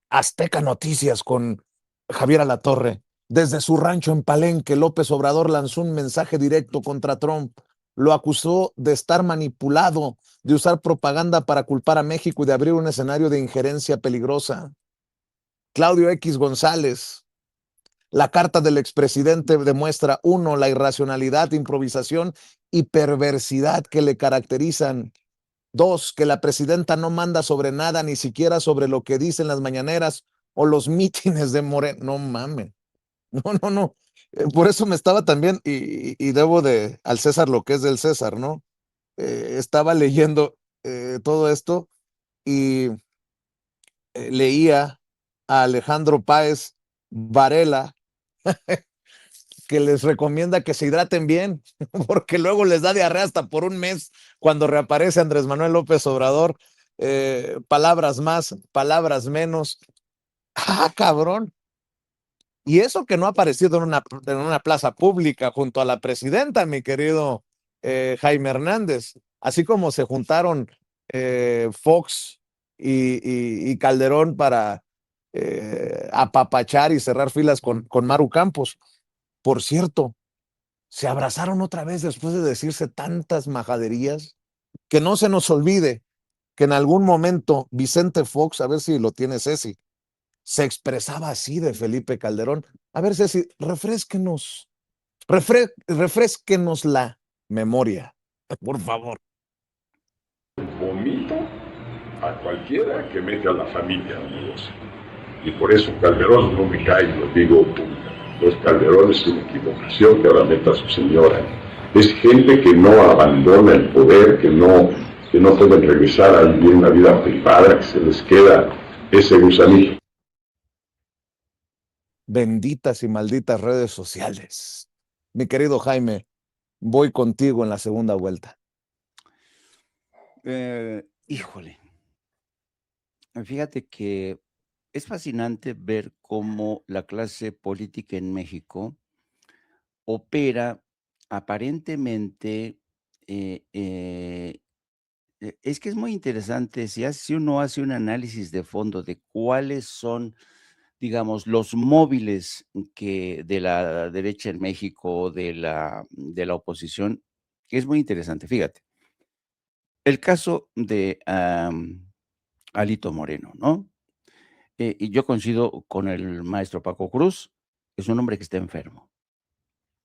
Azteca Noticias con Javier Alatorre. Desde su rancho en Palenque, López Obrador lanzó un mensaje directo contra Trump. Lo acusó de estar manipulado, de usar propaganda para culpar a México y de abrir un escenario de injerencia peligrosa. Claudio X González. La carta del expresidente demuestra, uno, la irracionalidad, improvisación y perversidad que le caracterizan. Dos, que la presidenta no manda sobre nada, ni siquiera sobre lo que dicen las mañaneras o los mítines de Moreno. No mames. No. Por eso me estaba también, y debo de al César lo que es del César, ¿no? Estaba leyendo todo esto y leía a Alejandro Páez Varela, que les recomienda que se hidraten bien, porque luego les da diarrea hasta por un mes cuando reaparece Andrés Manuel López Obrador. Palabras más, palabras menos. Ah, cabrón. Y eso que no ha aparecido en una plaza pública junto a la presidenta, mi querido Jaime Hernández. Así como se juntaron Fox y Calderón para apapachar y cerrar filas con Maru Campos. Por cierto, se abrazaron otra vez después de decirse tantas majaderías. Que no se nos olvide que en algún momento Vicente Fox, a ver si lo tiene Ceci, se expresaba así de Felipe Calderón. A ver, Ceci, refresquenos la memoria, por favor. Vomito a cualquiera que mete a la familia, amigos. Y por eso Calderón no me cae, lo digo, los Calderones es una equivocación que ahora meta a su señora. Es gente que no abandona el poder, que no pueden regresar a vivir una vida privada, que se les queda ese gusanillo. Benditas y malditas redes sociales. Mi querido Jaime, voy contigo en la segunda vuelta. Híjole, fíjate que es fascinante ver cómo la clase política en México opera aparentemente, es que es muy interesante, si uno hace un análisis de fondo de cuáles son, digamos, los móviles que de la derecha en México, de la oposición, es muy interesante. Fíjate, el caso de Alito Moreno, ¿no? Y yo coincido con el maestro Paco Cruz, es un hombre que está enfermo.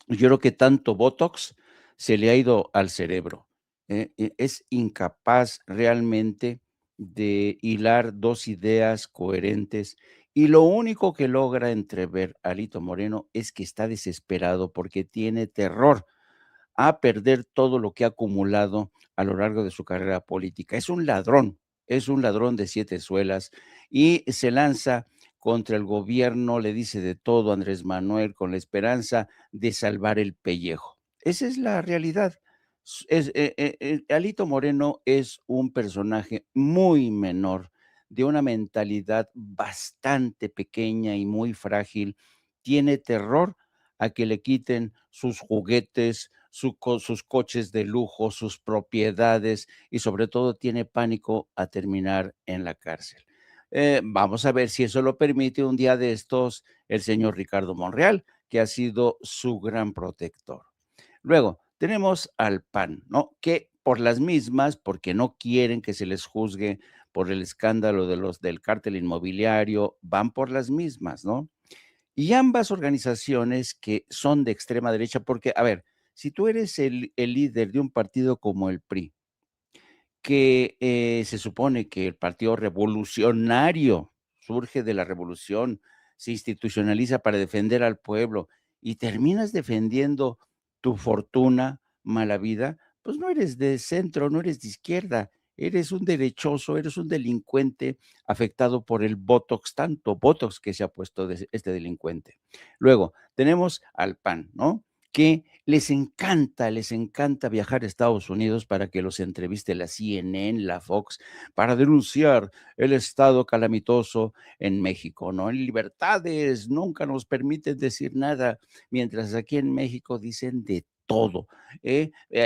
Yo creo que tanto Botox se le ha ido al cerebro. Es incapaz realmente de hilar dos ideas coherentes y lo único que logra entrever Alito Moreno es que está desesperado porque tiene terror a perder todo lo que ha acumulado a lo largo de su carrera política. Es un ladrón de 7 suelas y se lanza contra el gobierno, le dice de todo a Andrés Manuel con la esperanza de salvar el pellejo. Esa es la realidad. Alito Moreno es un personaje muy menor, de una mentalidad bastante pequeña y muy frágil. Tiene terror a que le quiten sus juguetes, sus coches de lujo, sus propiedades y sobre todo tiene pánico a terminar en la cárcel. Vamos a ver si eso lo permite un día de estos el señor Ricardo Monreal, que ha sido su gran protector. Luego, tenemos al PAN, ¿no? Que por las mismas, porque no quieren que se les juzgue por el escándalo del cártel inmobiliario, van por las mismas, ¿no? Y ambas organizaciones que son de extrema derecha, porque, a ver, si tú eres el líder de un partido como el PRI, que se supone que el partido revolucionario surge de la revolución, se institucionaliza para defender al pueblo y terminas defendiendo tu fortuna, mala vida, pues no eres de centro, no eres de izquierda, eres un derechoso, eres un delincuente afectado por el Botox, tanto Botox que se ha puesto este delincuente. Luego, tenemos al PAN, ¿no? Que les encanta viajar a Estados Unidos para que los entreviste la CNN, la Fox, para denunciar el estado calamitoso en México, ¿no? En libertades nunca nos permiten decir nada, mientras aquí en México dicen de todo.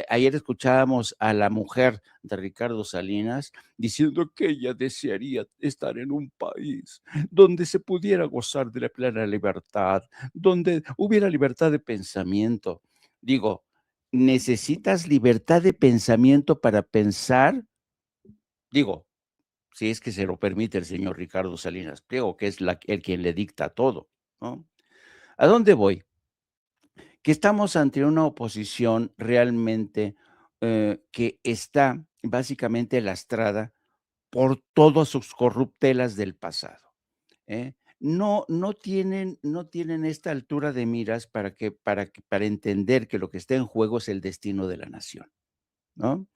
Ayer escuchábamos a la mujer de Ricardo Salinas diciendo que ella desearía estar en un país donde se pudiera gozar de la plena libertad, donde hubiera libertad de pensamiento. Digo, ¿necesitas libertad de pensamiento para pensar? Digo, si es que se lo permite el señor Ricardo Salinas Pliego, que es el quien le dicta todo, ¿no? ¿A dónde voy? Que estamos ante una oposición realmente que está básicamente lastrada por todas sus corruptelas del pasado. No tienen esta altura de miras para entender que lo que está en juego es el destino de la nación, ¿no?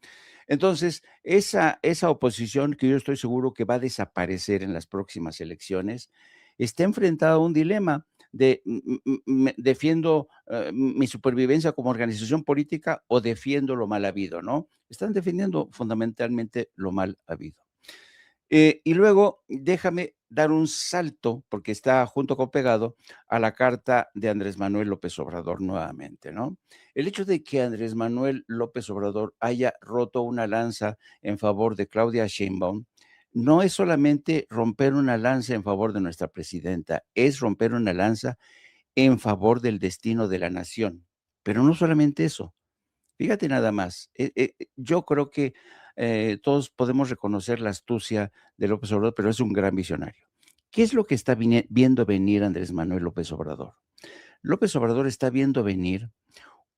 Entonces, esa oposición que yo estoy seguro que va a desaparecer en las próximas elecciones, está enfrentada a un dilema de defiendo mi supervivencia como organización política o defiendo lo mal habido, ¿no? Están defendiendo fundamentalmente lo mal habido. Y luego déjame dar un salto, porque está junto con pegado, a la carta de Andrés Manuel López Obrador nuevamente, ¿no? El hecho de que Andrés Manuel López Obrador haya roto una lanza en favor de Claudia Sheinbaum, no es solamente romper una lanza en favor de nuestra presidenta, es romper una lanza en favor del destino de la nación. Pero no solamente eso, fíjate nada más, yo creo que todos podemos reconocer la astucia de López Obrador, pero es un gran visionario. ¿Qué es lo que está viendo venir Andrés Manuel López Obrador? López Obrador está viendo venir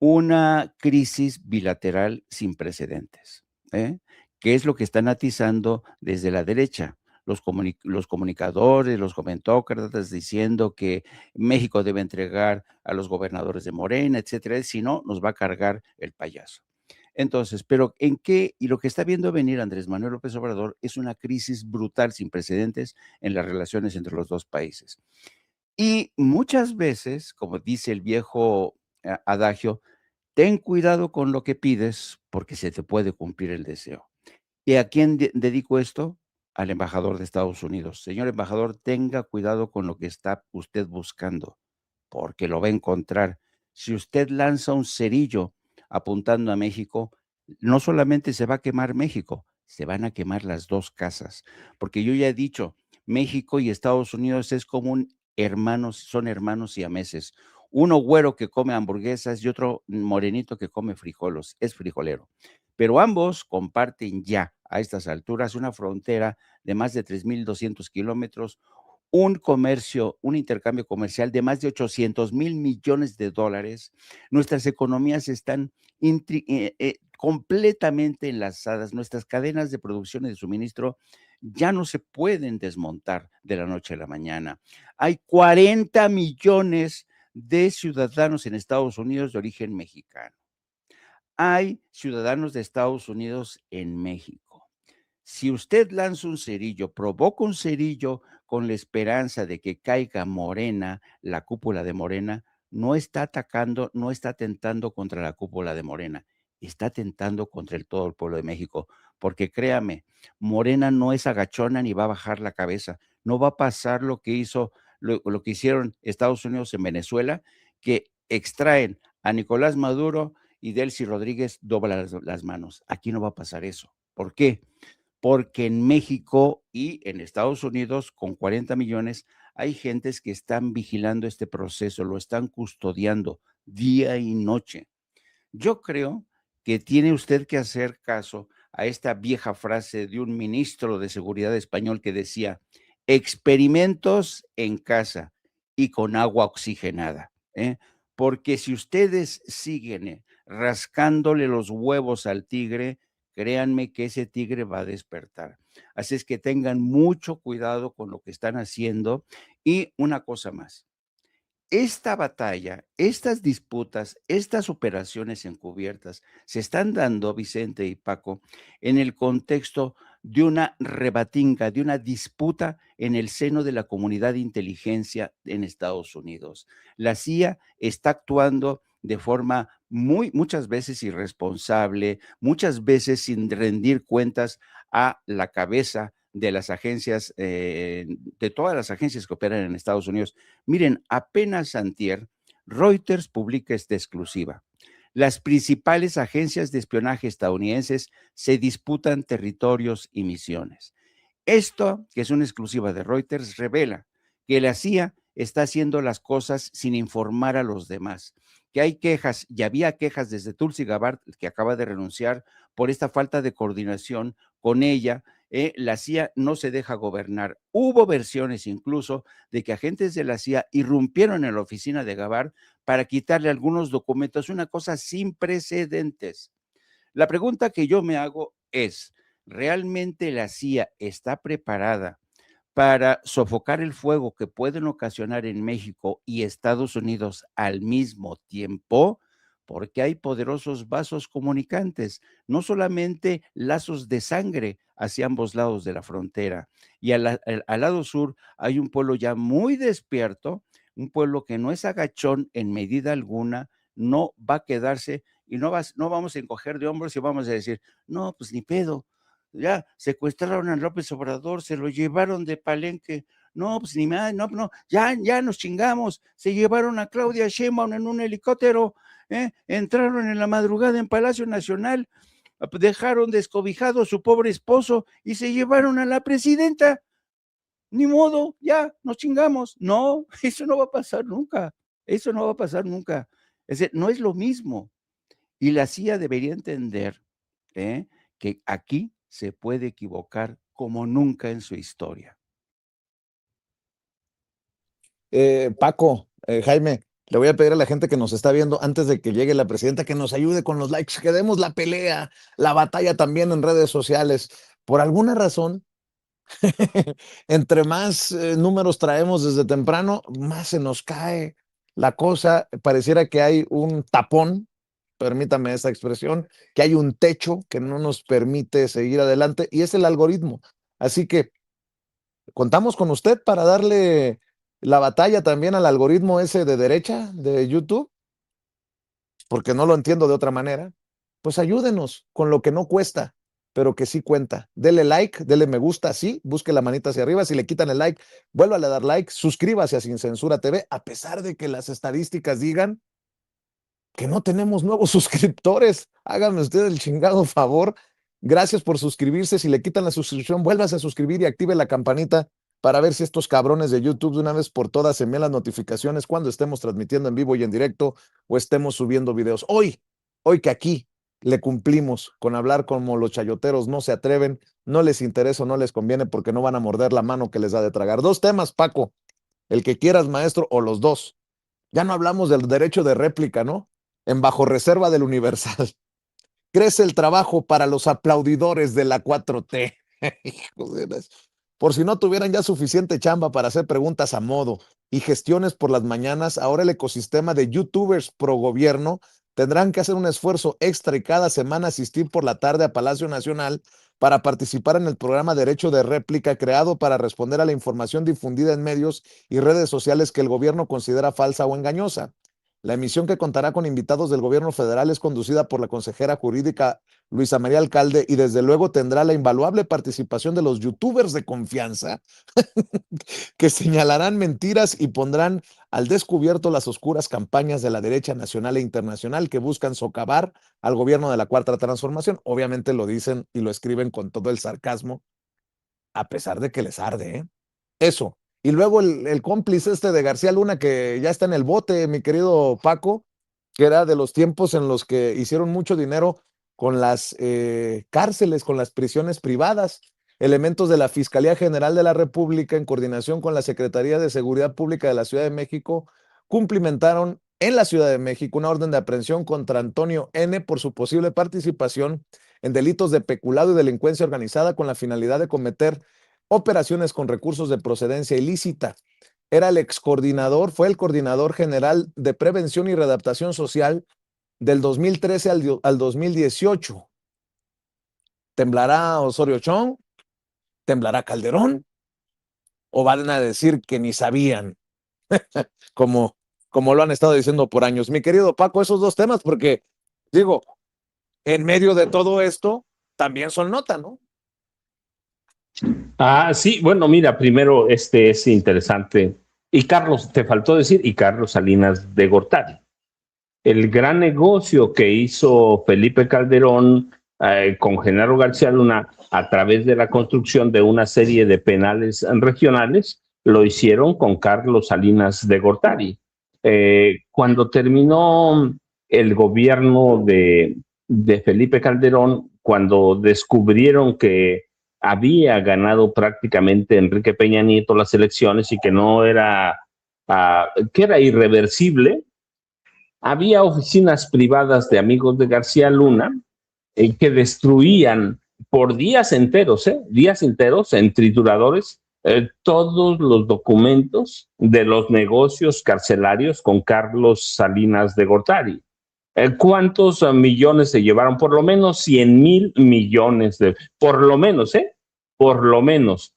una crisis bilateral sin precedentes, ¿eh? ¿Qué es lo que están atizando desde la derecha? Los comunicadores, los comentócratas diciendo que México debe entregar a los gobernadores de Morena, etcétera, si no, nos va a cargar el payaso. Entonces, pero ¿en qué? Y lo que está viendo venir Andrés Manuel López Obrador es una crisis brutal sin precedentes en las relaciones entre los dos países. Y muchas veces, como dice el viejo adagio, ten cuidado con lo que pides porque se te puede cumplir el deseo. ¿Y a quién dedico esto? Al embajador de Estados Unidos. Señor embajador, tenga cuidado con lo que está usted buscando, porque lo va a encontrar. Si usted lanza un cerillo apuntando a México, no solamente se va a quemar México, se van a quemar las dos casas, porque yo ya he dicho, México y Estados Unidos es como son hermanos siameses. Uno güero que come hamburguesas y otro morenito que come frijoles, es frijolero. Pero ambos comparten ya a estas alturas una frontera de más de 3,200 kilómetros, un comercio, un intercambio comercial de más de 800,000 millones de dólares. Nuestras economías están completamente enlazadas. Nuestras cadenas de producción y de suministro ya no se pueden desmontar de la noche a la mañana. Hay 40 millones de ciudadanos en Estados Unidos de origen mexicano. Hay ciudadanos de Estados Unidos en México. Si usted lanza un cerillo, provoca un cerillo con la esperanza de que caiga Morena, la cúpula de Morena, no está atacando, no está atentando contra la cúpula de Morena, está atentando contra todo el pueblo de México, porque créame, Morena no es agachona ni va a bajar la cabeza. No va a pasar lo que lo que hicieron Estados Unidos en Venezuela, que extraen a Nicolás Maduro y Delcy Rodríguez dobla las manos. Aquí no va a pasar eso. ¿Por qué? Porque en México y en Estados Unidos, con 40 millones, hay gentes que están vigilando este proceso, lo están custodiando día y noche. Yo creo que tiene usted que hacer caso a esta vieja frase de un ministro de Seguridad español que decía: experimentos en casa y con agua oxigenada, ¿eh? Porque si ustedes siguen rascándole los huevos al tigre, créanme que ese tigre va a despertar. Así es que tengan mucho cuidado con lo que están haciendo. Y una cosa más, esta batalla, estas disputas, estas operaciones encubiertas se están dando, Vicente y Paco, en el contexto de una rebatinga, de una disputa en el seno de la comunidad de inteligencia en Estados Unidos. La CIA está actuando de forma muchas veces irresponsable, muchas veces sin rendir cuentas a la cabeza de las agencias, de todas las agencias que operan en Estados Unidos. Miren, apenas antier, Reuters publica esta exclusiva. Las principales agencias de espionaje estadounidenses se disputan territorios y misiones. Esto, que es una exclusiva de Reuters, revela que la CIA está haciendo las cosas sin informar a los demás, que hay quejas, y había quejas desde Tulsi Gabbard, que acaba de renunciar por esta falta de coordinación con ella. La CIA no se deja gobernar. Hubo versiones incluso de que agentes de la CIA irrumpieron en la oficina de Gabbard para quitarle algunos documentos, una cosa sin precedentes. La pregunta que yo me hago es, ¿realmente la CIA está preparada para sofocar el fuego que pueden ocasionar en México y Estados Unidos al mismo tiempo? Porque hay poderosos vasos comunicantes, no solamente lazos de sangre hacia ambos lados de la frontera. Y al lado sur hay un pueblo ya muy despierto, un pueblo que no es agachón en medida alguna, no va a quedarse y no vamos a encoger de hombros y vamos a decir, no, pues ni pedo, ya secuestraron a López Obrador, se lo llevaron de Palenque, no, pues ni más, no, ya nos chingamos, se llevaron a Claudia Sheinbaum en un helicóptero, entraron en la madrugada en Palacio Nacional, dejaron descobijado a su pobre esposo y se llevaron a la presidenta, ni modo, ya nos chingamos. No, eso no va a pasar nunca, eso no va a pasar nunca, no es lo mismo. Y la CIA debería entender que aquí se puede equivocar como nunca en su historia. Paco, Jaime, le voy a pedir a la gente que nos está viendo antes de que llegue la presidenta que nos ayude con los likes, que demos la pelea, la batalla también en redes sociales. Por alguna razón, entre más números traemos desde temprano, más se nos cae la cosa. Pareciera que hay un tapón, permítame esta expresión, que hay un techo que no nos permite seguir adelante y es el algoritmo. Así que contamos con usted para darle la batalla también al algoritmo ese de derecha de YouTube, porque no lo entiendo de otra manera. Pues ayúdenos con lo que no cuesta, pero que sí cuenta. Dele like, dele me gusta, sí, busque la manita hacia arriba. Si le quitan el like, vuélvale a dar like, suscríbase a Sin Censura TV, a pesar de que las estadísticas digan que no tenemos nuevos suscriptores. Háganme usted el chingado favor. Gracias por suscribirse. Si le quitan la suscripción, vuélvase a suscribir y active la campanita para ver si estos cabrones de YouTube de una vez por todas envían las notificaciones cuando estemos transmitiendo en vivo y en directo o estemos subiendo videos. Hoy que aquí le cumplimos con hablar como los chayoteros no se atreven, no les interesa o no les conviene porque no van a morder la mano que les da de tragar. Dos temas, Paco, el que quieras, maestro, o los dos. Ya no hablamos del derecho de réplica, ¿no? En bajo reserva del Universal. Crece el trabajo para los aplaudidores de la 4T. Por si no tuvieran ya suficiente chamba para hacer preguntas a modo y gestiones por las mañanas, ahora el ecosistema de youtubers pro gobierno tendrán que hacer un esfuerzo extra y cada semana asistir por la tarde a Palacio Nacional para participar en el programa Derecho de Réplica creado para responder a la información difundida en medios y redes sociales que el gobierno considera falsa o engañosa. La emisión, que contará con invitados del gobierno federal, es conducida por la consejera jurídica Luisa María Alcalde y desde luego tendrá la invaluable participación de los youtubers de confianza que señalarán mentiras y pondrán al descubierto las oscuras campañas de la derecha nacional e internacional que buscan socavar al gobierno de la Cuarta Transformación. Obviamente lo dicen y lo escriben con todo el sarcasmo, a pesar de que les arde, ¿eh? Eso. Y luego el cómplice de García Luna, que ya está en el bote, mi querido Paco, que era de los tiempos en los que hicieron mucho dinero con las cárceles, con las prisiones privadas. Elementos de la Fiscalía General de la República, en coordinación con la Secretaría de Seguridad Pública de la Ciudad de México, cumplimentaron en la Ciudad de México una orden de aprehensión contra Antonio N. por su posible participación en delitos de peculado y delincuencia organizada con la finalidad de cometer operaciones con recursos de procedencia ilícita. Era el excoordinador, fue el coordinador general de prevención y readaptación social del 2013 al 2018. ¿Temblará Osorio Chong? ¿Temblará Calderón? ¿O van a decir que ni sabían? como lo han estado diciendo por años. Mi querido Paco, esos dos temas, porque digo, en medio de todo esto, también son nota, ¿no? Sí, bueno, mira, primero este es interesante. Y Carlos, te faltó decir, y Carlos Salinas de Gortari. El gran negocio que hizo Felipe Calderón con Genaro García Luna a través de la construcción de una serie de penales regionales, lo hicieron con Carlos Salinas de Gortari. Cuando terminó el gobierno de Felipe Calderón, cuando descubrieron que había ganado prácticamente Enrique Peña Nieto las elecciones y que no era, que era irreversible, había oficinas privadas de amigos de García Luna que destruían por días enteros en trituradores todos los documentos de los negocios carcelarios con Carlos Salinas de Gortari. ¿Cuántos millones se llevaron? Por lo menos 100,000 millones por lo menos, por lo menos.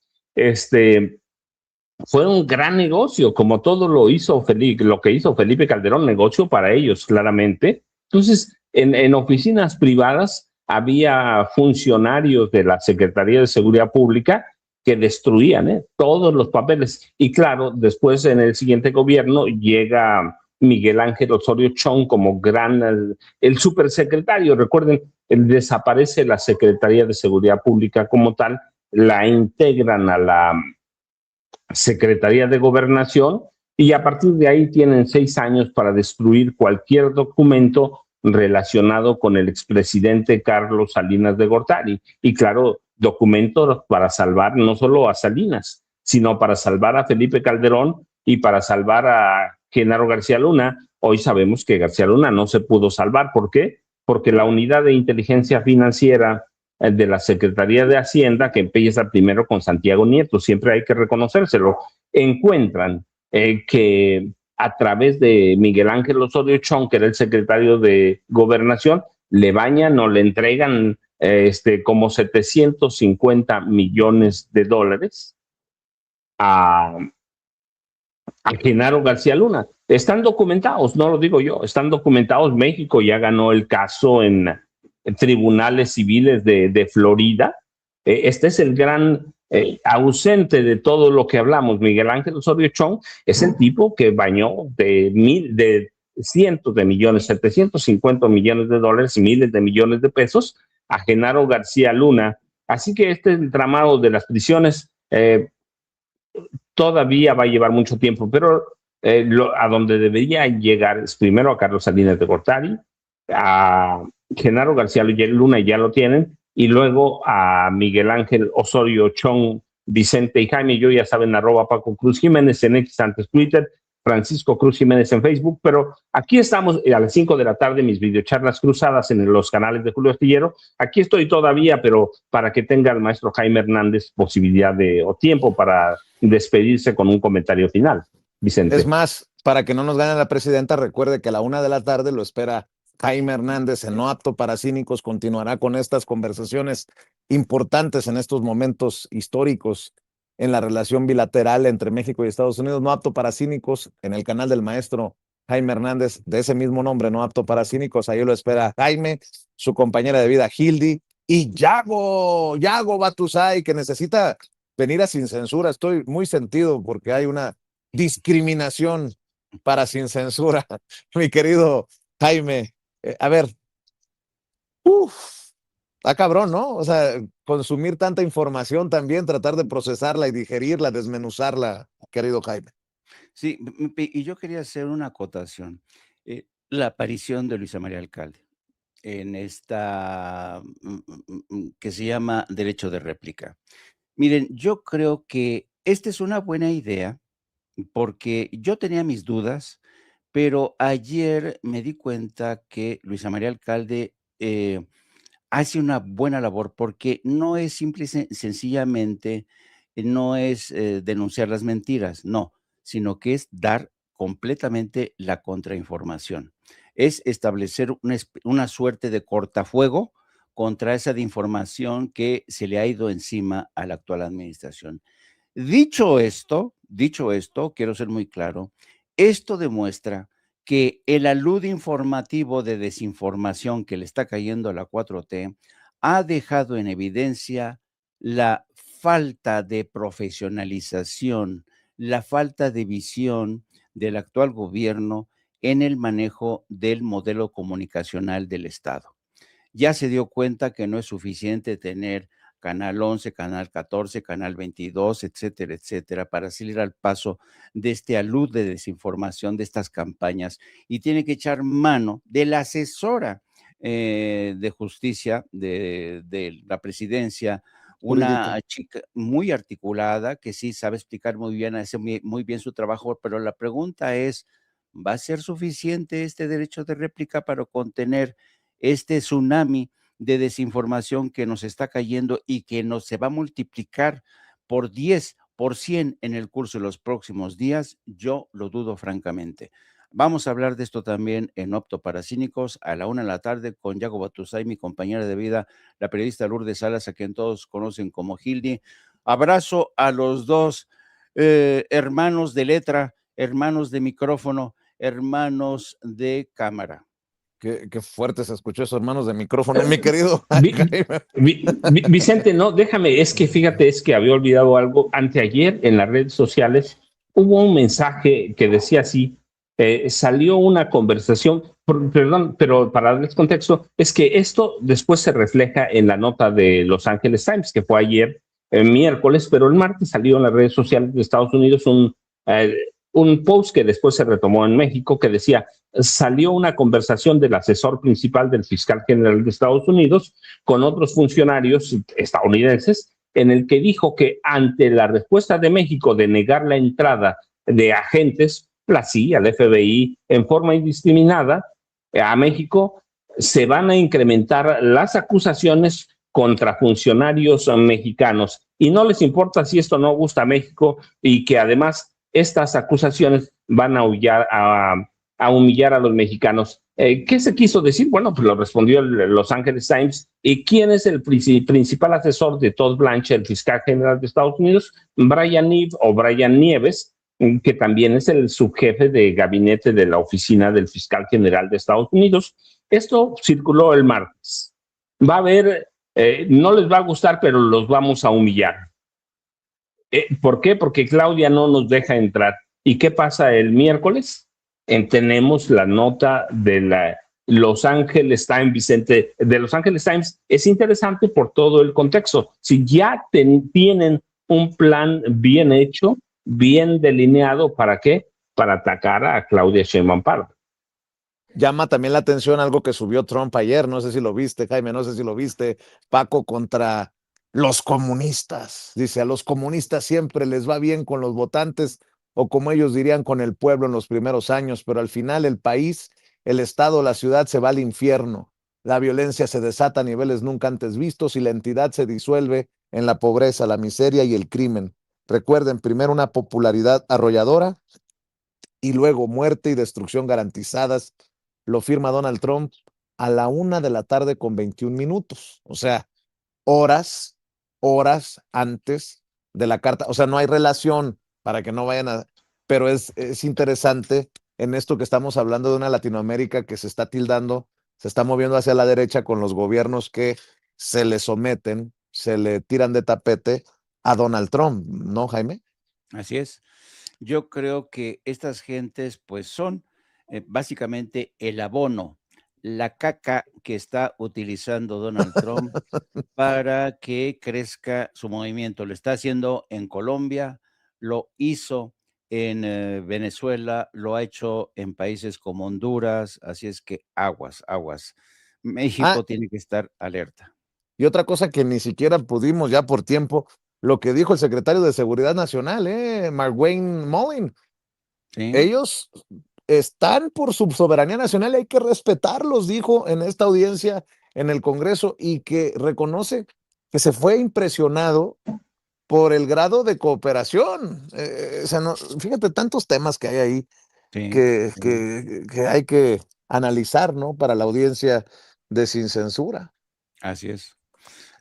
Fue un gran negocio, como todo lo que hizo Felipe Calderón, negocio para ellos, claramente. Entonces, en oficinas privadas había funcionarios de la Secretaría de Seguridad Pública que destruían todos los papeles. Y claro, después en el siguiente gobierno llega Miguel Ángel Osorio Chong como el supersecretario. Recuerden, desaparece la Secretaría de Seguridad Pública como tal, la integran a la Secretaría de Gobernación y a partir de ahí tienen 6 años para destruir cualquier documento relacionado con el expresidente Carlos Salinas de Gortari. Y claro, documentos para salvar no solo a Salinas, sino para salvar a Felipe Calderón y para salvar a Genaro García Luna. Hoy sabemos que García Luna no se pudo salvar. ¿Por qué? Porque la unidad de inteligencia financiera de la Secretaría de Hacienda, que empieza primero con Santiago Nieto, siempre hay que reconocérselo, encuentran que a través de Miguel Ángel Osorio Chong, que era el secretario de Gobernación, le bañan o le entregan como 750 millones de dólares a Genaro García Luna. Están documentados, no lo digo yo, están documentados. México ya ganó el caso en tribunales civiles de Florida. Este es el gran ausente de todo lo que hablamos. Miguel Ángel Osorio Chong es el tipo que bañó de cientos de millones, 750 millones de dólares y miles de millones de pesos a Genaro García Luna. Así que este entramado de las prisiones todavía va a llevar mucho tiempo, pero a donde debería llegar es primero a Carlos Salinas de Gortari, a Genaro García Luna, ya lo tienen, y luego a Miguel Ángel Osorio Chong, Vicente y Jaime. Yo ya saben, @Paco Cruz Jiménez en X, antes Twitter, Francisco Cruz Jiménez en Facebook, pero aquí estamos a las 5 de la tarde, mis videocharlas cruzadas en los canales de Julio Astillero. Aquí estoy todavía, pero para que tenga el maestro Jaime Hernández posibilidad o tiempo para despedirse con un comentario final. Vicente. Es más, para que no nos gane la presidenta, recuerde que a la 1 de la tarde lo espera Jaime Hernández en No Apto para Cínicos. Continuará con estas conversaciones importantes en estos momentos históricos en la relación bilateral entre México y Estados Unidos. No Apto para Cínicos en el canal del maestro Jaime Hernández, de ese mismo nombre, no apto para cínicos. Ahí lo espera Jaime, su compañera de vida Hildy y Yago Batusay, que necesita venir a Sin Censura. Estoy muy sentido porque hay una discriminación para Sin Censura. Mi querido Jaime, a ver, está cabrón, ¿no? O sea, consumir tanta información también, tratar de procesarla y digerirla, desmenuzarla, querido Jaime. Sí, y yo quería hacer una acotación. La aparición de Luisa María Alcalde en esta que se llama derecho de réplica. Miren, yo creo que esta es una buena idea porque yo tenía mis dudas, pero ayer me di cuenta que Luisa María Alcalde hace una buena labor porque no es simple y sencillamente, no es denunciar las mentiras, no, sino que es dar completamente la contrainformación. Es establecer una suerte de cortafuego contra esa de información que se le ha ido encima a la actual administración. Dicho esto, quiero ser muy claro, esto demuestra que el alud informativo de desinformación que le está cayendo a la 4T ha dejado en evidencia la falta de profesionalización, la falta de visión del actual gobierno en el manejo del modelo comunicacional del Estado. Ya se dio cuenta que no es suficiente tener Canal 11, Canal 14, Canal 22, etcétera, etcétera, para salir al paso de este alud de desinformación de estas campañas y tiene que echar mano de la asesora de justicia de la presidencia, Jurídica. una chica muy articulada que sí sabe explicar muy bien, hace muy bien su trabajo, pero la pregunta es, ¿va a ser suficiente este derecho de réplica para contener este tsunami de desinformación que nos está cayendo y que nos se va a multiplicar por 10, por 100 en el curso de los próximos días? Yo lo dudo francamente. Vamos a hablar de esto también en Opto para Cínicos a la 1 de la tarde con Yago Batusay, mi compañera de vida, la periodista Lourdes Salas, a quien todos conocen como Hildy. Abrazo a los dos hermanos de letra, hermanos de micrófono, hermanos de cámara. Qué fuerte se escuchó eso, hermanos de micrófono, mi querido Vi- Jaime. Vicente, no, déjame, es que fíjate, es que había olvidado algo. Anteayer en las redes sociales hubo un mensaje que decía así, salió una conversación, perdón, pero para darles contexto, es que esto después se refleja en la nota de Los Angeles Times, que fue ayer, miércoles, pero el martes salió en las redes sociales de Estados Unidos un post que después se retomó en México que decía, salió una conversación del asesor principal del fiscal general de Estados Unidos con otros funcionarios estadounidenses, en el que dijo que ante la respuesta de México de negar la entrada de agentes, la CIA, el FBI, en forma indiscriminada a México, se van a incrementar las acusaciones contra funcionarios mexicanos y no les importa si esto no gusta a México y que además estas acusaciones van a humillar a los mexicanos. ¿Qué se quiso decir? Bueno, pues lo respondió el Los Angeles Times. ¿Y quién es el principal asesor de Todd Blanche, el fiscal general de Estados Unidos? Brian Nieves, que también es el subjefe de gabinete de la oficina del fiscal general de Estados Unidos. Esto circuló el martes. Va a haber, no les va a gustar, pero los vamos a humillar. ¿Por qué? Porque Claudia no nos deja entrar. ¿Y qué pasa el miércoles? Tenemos la nota de la Los Angeles Times, Vicente, de Los Angeles Times. Es interesante por todo el contexto. Si ya tienen un plan bien hecho, bien delineado, ¿para qué? Para atacar a Claudia Sheinbaum Pardo. Llama también la atención algo que subió Trump ayer, no sé si lo viste, Jaime, no sé si lo viste, Paco, contra los comunistas. Dice, a los comunistas siempre les va bien con los votantes o como ellos dirían con el pueblo en los primeros años, pero al final el país, el estado, la ciudad se va al infierno. La violencia se desata a niveles nunca antes vistos y la entidad se disuelve en la pobreza, la miseria y el crimen. Recuerden, primero una popularidad arrolladora y luego muerte y destrucción garantizadas. Lo firma Donald Trump a la 1 de la tarde con 21 minutos. O sea, horas antes de la carta. O sea, no hay relación para que no vayan a... Pero es interesante en esto que estamos hablando de una Latinoamérica que se está tildando, se está moviendo hacia la derecha con los gobiernos que se le someten, se le tiran de tapete a Donald Trump, ¿no, Jaime? Así es. Yo creo que estas gentes pues son básicamente el abono, la caca que está utilizando Donald Trump para que crezca su movimiento. Lo está haciendo en Colombia, lo hizo en Venezuela, lo ha hecho en países como Honduras, así es que aguas, aguas. Ah, México tiene que estar alerta. y otra cosa que ni siquiera pudimos ya por tiempo, lo que dijo el secretario de Seguridad Nacional, Marwayne Mullin. ¿Sí? Ellos están por su soberanía nacional y hay que respetarlos, dijo en esta audiencia en el Congreso, y que reconoce que se fue impresionado por el grado de cooperación. O sea, no, fíjate tantos temas que hay ahí Sí, que, sí, que hay que analizar, ¿no? Para la audiencia de Sin Censura. así es.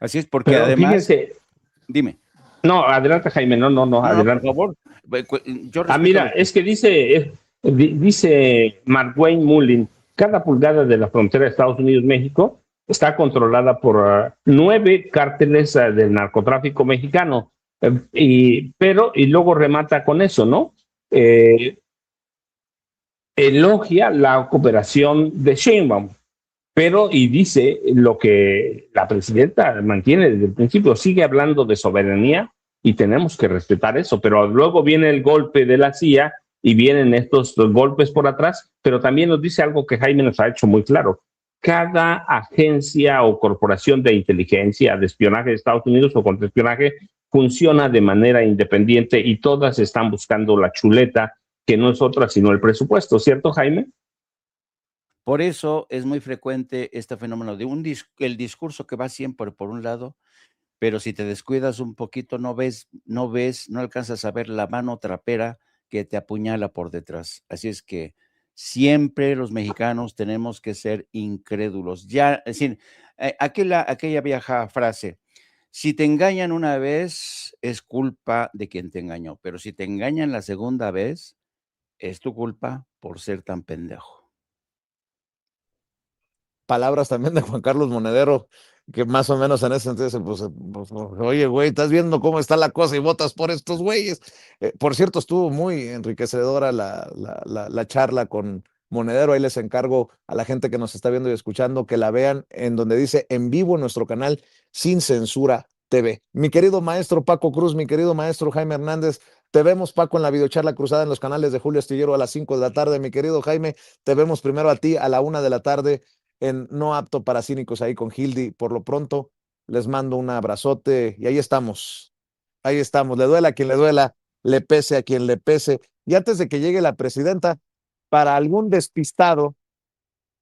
Así es, porque Pero además, fíjense, dime. no, adelante Jaime, no, No, no, por adelante. favor. Yo Ah, respeto mira, lo que... es que dice Marwayne Mullin, cada pulgada de la frontera de Estados Unidos-México está controlada por 9 cárteles del narcotráfico mexicano. Y luego remata con eso, ¿no? Elogia la cooperación de Sheinbaum, y dice lo que la presidenta mantiene desde el principio, sigue hablando de soberanía y tenemos que respetar eso, pero luego viene el golpe de la CIA y vienen estos golpes por atrás, pero también nos dice algo que Jaime nos ha hecho muy claro. Cada agencia o corporación de inteligencia, de espionaje de Estados Unidos o contraespionaje funciona de manera independiente y todas están buscando la chuleta, que no es otra sino el presupuesto, ¿cierto, Jaime? Por eso es muy frecuente este fenómeno de el discurso que va siempre por un lado, pero si te descuidas un poquito, no alcanzas a ver la mano trapera que te apuñala por detrás. Así es que siempre los mexicanos tenemos que ser incrédulos. Ya, es decir, aquella vieja frase, si te engañan una vez, es culpa de quien te engañó, pero si te engañan la segunda vez, es tu culpa por ser tan pendejo. Palabras también de Juan Carlos Monedero, que más o menos en ese sentido, oye, güey, estás viendo cómo está la cosa y votas por estos güeyes. Por cierto, estuvo muy enriquecedora la charla con Monedero. Ahí les encargo a la gente que nos está viendo y escuchando que la vean en donde dice en vivo en nuestro canal Sin Censura TV. Mi querido maestro Paco Cruz, mi querido maestro Jaime Hernández, te vemos, Paco, en la videocharla cruzada en los canales de Julio Astillero a las 5 de la tarde. Mi querido Jaime, te vemos primero a ti a la 1 de la tarde en No Apto para Cínicos ahí con Hildy. Por lo pronto, les mando un abrazote y ahí estamos. Ahí estamos. Le duela a quien le duela, le pese a quien le pese. Y antes de que llegue la presidenta, para algún despistado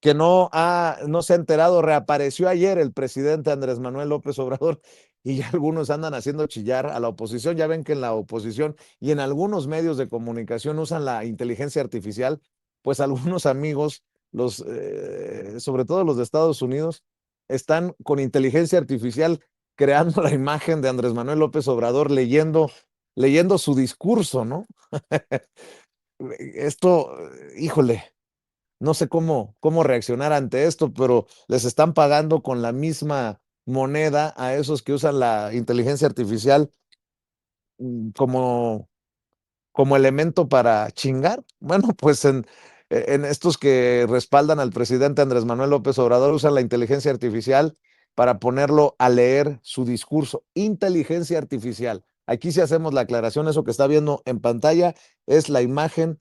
que no se ha enterado, reapareció ayer el presidente Andrés Manuel López Obrador y ya algunos andan haciendo chillar a la oposición. Ya ven que en la oposición y en algunos medios de comunicación usan la inteligencia artificial, pues algunos amigos, sobre todo los de Estados Unidos, están con inteligencia artificial creando la imagen de Andrés Manuel López Obrador leyendo su discurso, ¿no? Esto, híjole, no sé cómo reaccionar ante esto, pero les están pagando con la misma moneda a esos que usan la inteligencia artificial como elemento para chingar. Bueno, pues en estos que respaldan al presidente Andrés Manuel López Obrador usan la inteligencia artificial para ponerlo a leer su discurso. Inteligencia artificial. Aquí sí hacemos la aclaración, eso que está viendo en pantalla es la imagen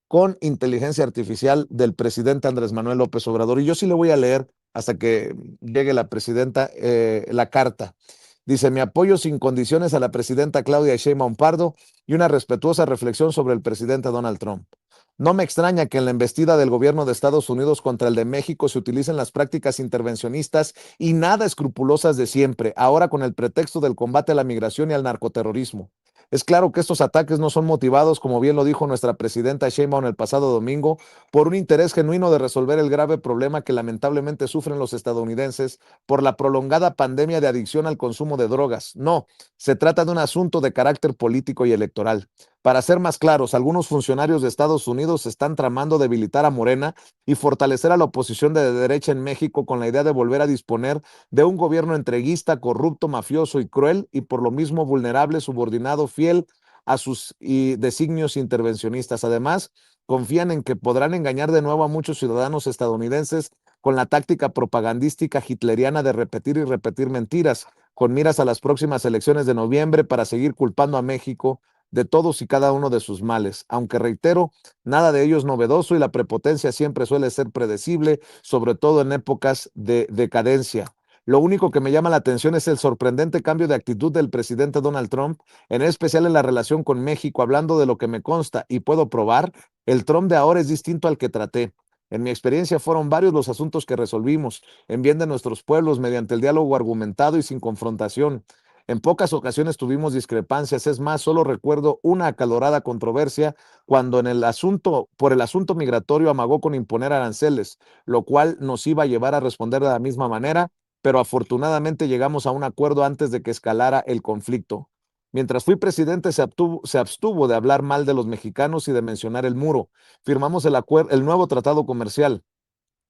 con inteligencia artificial del presidente Andrés Manuel López Obrador. Y yo sí le voy a leer hasta que llegue la presidenta la carta. Dice, mi apoyo sin condiciones a la presidenta Claudia Sheinbaum Pardo y una respetuosa reflexión sobre el presidente Donald Trump. No me extraña que en la embestida del gobierno de Estados Unidos contra el de México se utilicen las prácticas intervencionistas y nada escrupulosas de siempre, ahora con el pretexto del combate a la migración y al narcoterrorismo. Es claro que estos ataques no son motivados, como bien lo dijo nuestra presidenta Sheinbaum el pasado domingo, por un interés genuino de resolver el grave problema que lamentablemente sufren los estadounidenses por la prolongada pandemia de adicción al consumo de drogas. No, se trata de un asunto de carácter político y electoral. Para ser más claros, algunos funcionarios de Estados Unidos están tramando debilitar a Morena y fortalecer a la oposición de derecha en México con la idea de volver a disponer de un gobierno entreguista, corrupto, mafioso y cruel, y por lo mismo vulnerable, subordinado, fiel a sus designios intervencionistas. Además, confían en que podrán engañar de nuevo a muchos ciudadanos estadounidenses con la táctica propagandística hitleriana de repetir y repetir mentiras, con miras a las próximas elecciones de noviembre para seguir culpando a México de todos y cada uno de sus males. Aunque reitero, nada de ello es novedoso y la prepotencia siempre suele ser predecible, sobre todo en épocas de decadencia. Lo único que me llama la atención es el sorprendente cambio de actitud del presidente Donald Trump, en especial en la relación con México, hablando de lo que me consta y puedo probar, el Trump de ahora es distinto al que traté. En mi experiencia fueron varios los asuntos que resolvimos en bien de nuestros pueblos mediante el diálogo argumentado y sin confrontación. En pocas ocasiones tuvimos discrepancias, es más, solo recuerdo una acalorada controversia cuando por el asunto migratorio amagó con imponer aranceles, lo cual nos iba a llevar a responder de la misma manera, pero afortunadamente llegamos a un acuerdo antes de que escalara el conflicto. Mientras fui presidente, se abstuvo de hablar mal de los mexicanos y de mencionar el muro. Firmamos el nuevo tratado comercial.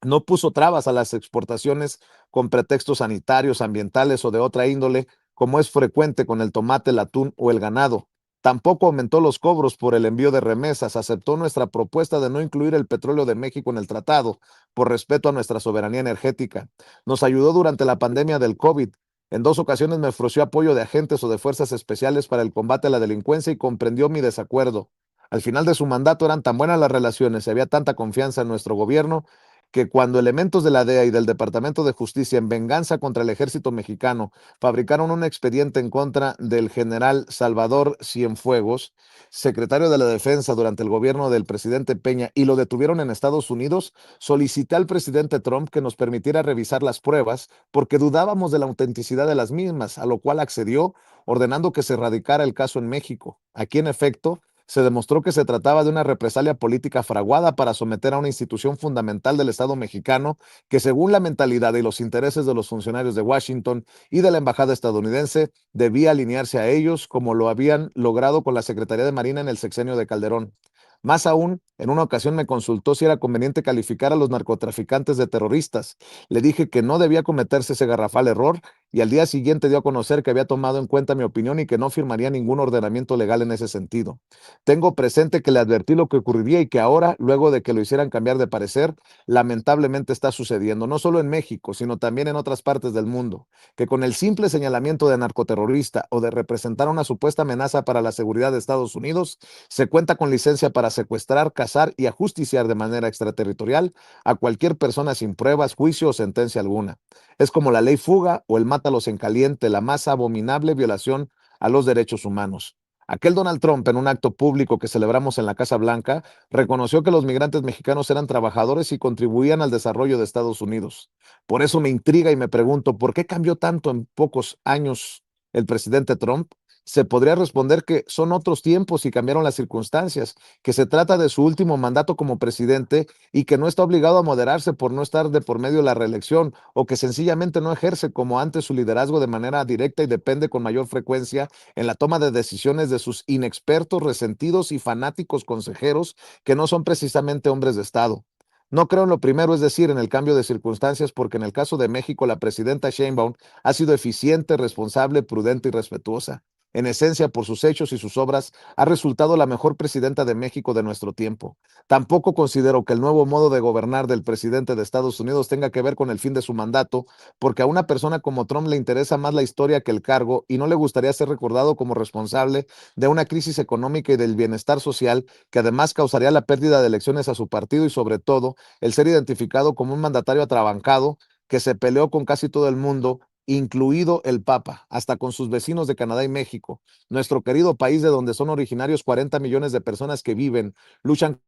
No puso trabas a las exportaciones con pretextos sanitarios, ambientales o de otra índole, como es frecuente con el tomate, el atún o el ganado. Tampoco aumentó los cobros por el envío de remesas, aceptó nuestra propuesta de no incluir el petróleo de México en el tratado, por respeto a nuestra soberanía energética. Nos ayudó durante la pandemia del COVID. En 2 ocasiones me ofreció apoyo de agentes o de fuerzas especiales para el combate a la delincuencia y comprendió mi desacuerdo. Al final de su mandato eran tan buenas las relaciones y había tanta confianza en nuestro gobierno que cuando elementos de la DEA y del Departamento de Justicia, en venganza contra el ejército mexicano, fabricaron un expediente en contra del general Salvador Cienfuegos, secretario de la Defensa durante el gobierno del presidente Peña, y lo detuvieron en Estados Unidos, solicité al presidente Trump que nos permitiera revisar las pruebas porque dudábamos de la autenticidad de las mismas, a lo cual accedió, ordenando que se radicara el caso en México. Aquí, en efecto, se demostró que se trataba de una represalia política fraguada para someter a una institución fundamental del Estado mexicano que, según la mentalidad y los intereses de los funcionarios de Washington y de la embajada estadounidense, debía alinearse a ellos como lo habían logrado con la Secretaría de Marina en el sexenio de Calderón. Más aún, en una ocasión me consultó si era conveniente calificar a los narcotraficantes de terroristas. Le dije que no debía cometerse ese garrafal error y al día siguiente dio a conocer que había tomado en cuenta mi opinión y que no firmaría ningún ordenamiento legal en ese sentido. Tengo presente que le advertí lo que ocurriría y que ahora, luego de que lo hicieran cambiar de parecer, lamentablemente está sucediendo, no solo en México, sino también en otras partes del mundo, que con el simple señalamiento de narcoterrorista o de representar una supuesta amenaza para la seguridad de Estados Unidos, se cuenta con licencia para secuestrar, cazar y ajusticiar de manera extraterritorial a cualquier persona sin pruebas, juicio o sentencia alguna. Es como la ley fuga o el mátalos en caliente, la más abominable violación a los derechos humanos. Aquel Donald Trump, en un acto público que celebramos en la Casa Blanca, reconoció que los migrantes mexicanos eran trabajadores y contribuían al desarrollo de Estados Unidos. Por eso me intriga y me pregunto, ¿por qué cambió tanto en pocos años el presidente Trump? Se podría responder que son otros tiempos y cambiaron las circunstancias, que se trata de su último mandato como presidente y que no está obligado a moderarse por no estar de por medio de la reelección o que sencillamente no ejerce como antes su liderazgo de manera directa y depende con mayor frecuencia en la toma de decisiones de sus inexpertos, resentidos y fanáticos consejeros que no son precisamente hombres de Estado. No creo en lo primero, es decir, en el cambio de circunstancias, porque en el caso de México la presidenta Sheinbaum ha sido eficiente, responsable, prudente y respetuosa. En esencia, por sus hechos y sus obras, ha resultado la mejor presidenta de México de nuestro tiempo. Tampoco considero que el nuevo modo de gobernar del presidente de Estados Unidos tenga que ver con el fin de su mandato, porque a una persona como Trump le interesa más la historia que el cargo y no le gustaría ser recordado como responsable de una crisis económica y del bienestar social que además causaría la pérdida de elecciones a su partido y sobre todo el ser identificado como un mandatario atrabancado que se peleó con casi todo el mundo, incluido el Papa, hasta con sus vecinos de Canadá y México, nuestro querido país de donde son originarios 40 millones de personas que viven, luchan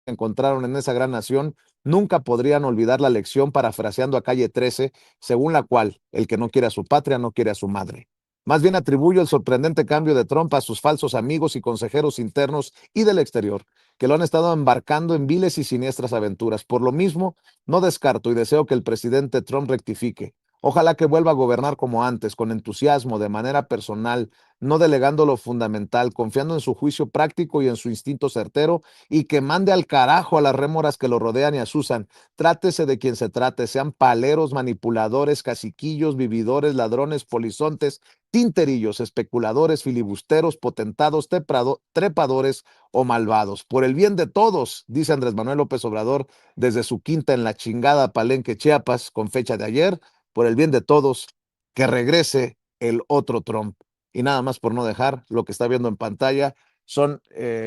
que encontraron en esa gran nación, nunca podrían olvidar la lección parafraseando a Calle 13, según la cual el que no quiere a su patria no quiere a su madre. Más bien atribuyo el sorprendente cambio de Trump a sus falsos amigos y consejeros internos y del exterior, que lo han estado embarcando en viles y siniestras aventuras. Por lo mismo, no descarto y deseo que el presidente Trump rectifique. Ojalá que vuelva a gobernar como antes, con entusiasmo, de manera personal, no delegando lo fundamental, confiando en su juicio práctico y en su instinto certero, y que mande al carajo a las rémoras que lo rodean y asusan. Trátese de quien se trate, sean paleros, manipuladores, caciquillos, vividores, ladrones, polizontes, tinterillos, especuladores, filibusteros, potentados, trepadores o malvados. Por el bien de todos, dice Andrés Manuel López Obrador desde su quinta en la chingada Palenque, Chiapas, con fecha de ayer, por el bien de todos, que regrese el otro Trump. Y nada más por no dejar, lo que está viendo en pantalla son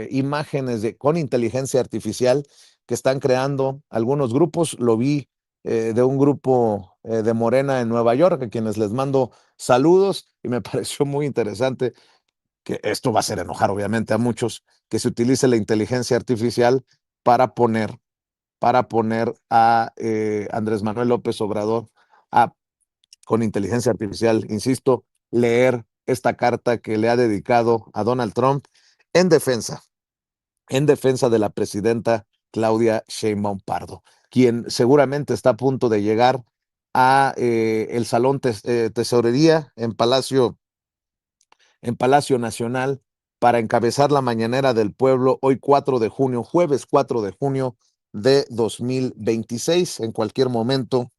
imágenes con inteligencia artificial que están creando algunos grupos. Lo vi de un grupo de Morena en Nueva York, a quienes les mando saludos, y me pareció muy interesante que esto va a hacer enojar obviamente a muchos, que se utilice la inteligencia artificial para poner a Andrés Manuel López Obrador con inteligencia artificial, insisto, leer esta carta que le ha dedicado a Donald Trump en defensa de la presidenta Claudia Sheinbaum Pardo, quien seguramente está a punto de llegar a el Salón Tesorería en Palacio Nacional para encabezar la mañanera del pueblo hoy 4 de junio, jueves 4 de junio de 2026. En cualquier momento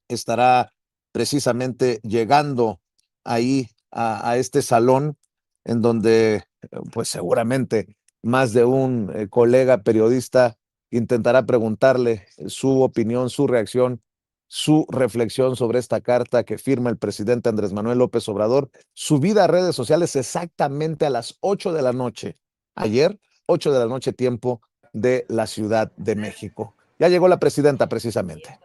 estará precisamente llegando ahí a este salón en donde pues seguramente más de un colega periodista intentará preguntarle su opinión, su reacción, su reflexión sobre esta carta que firma el presidente Andrés Manuel López Obrador, subida a redes sociales exactamente a las 8 de la noche, ayer, 8 de la noche, tiempo de la Ciudad de México. Ya llegó la presidenta precisamente.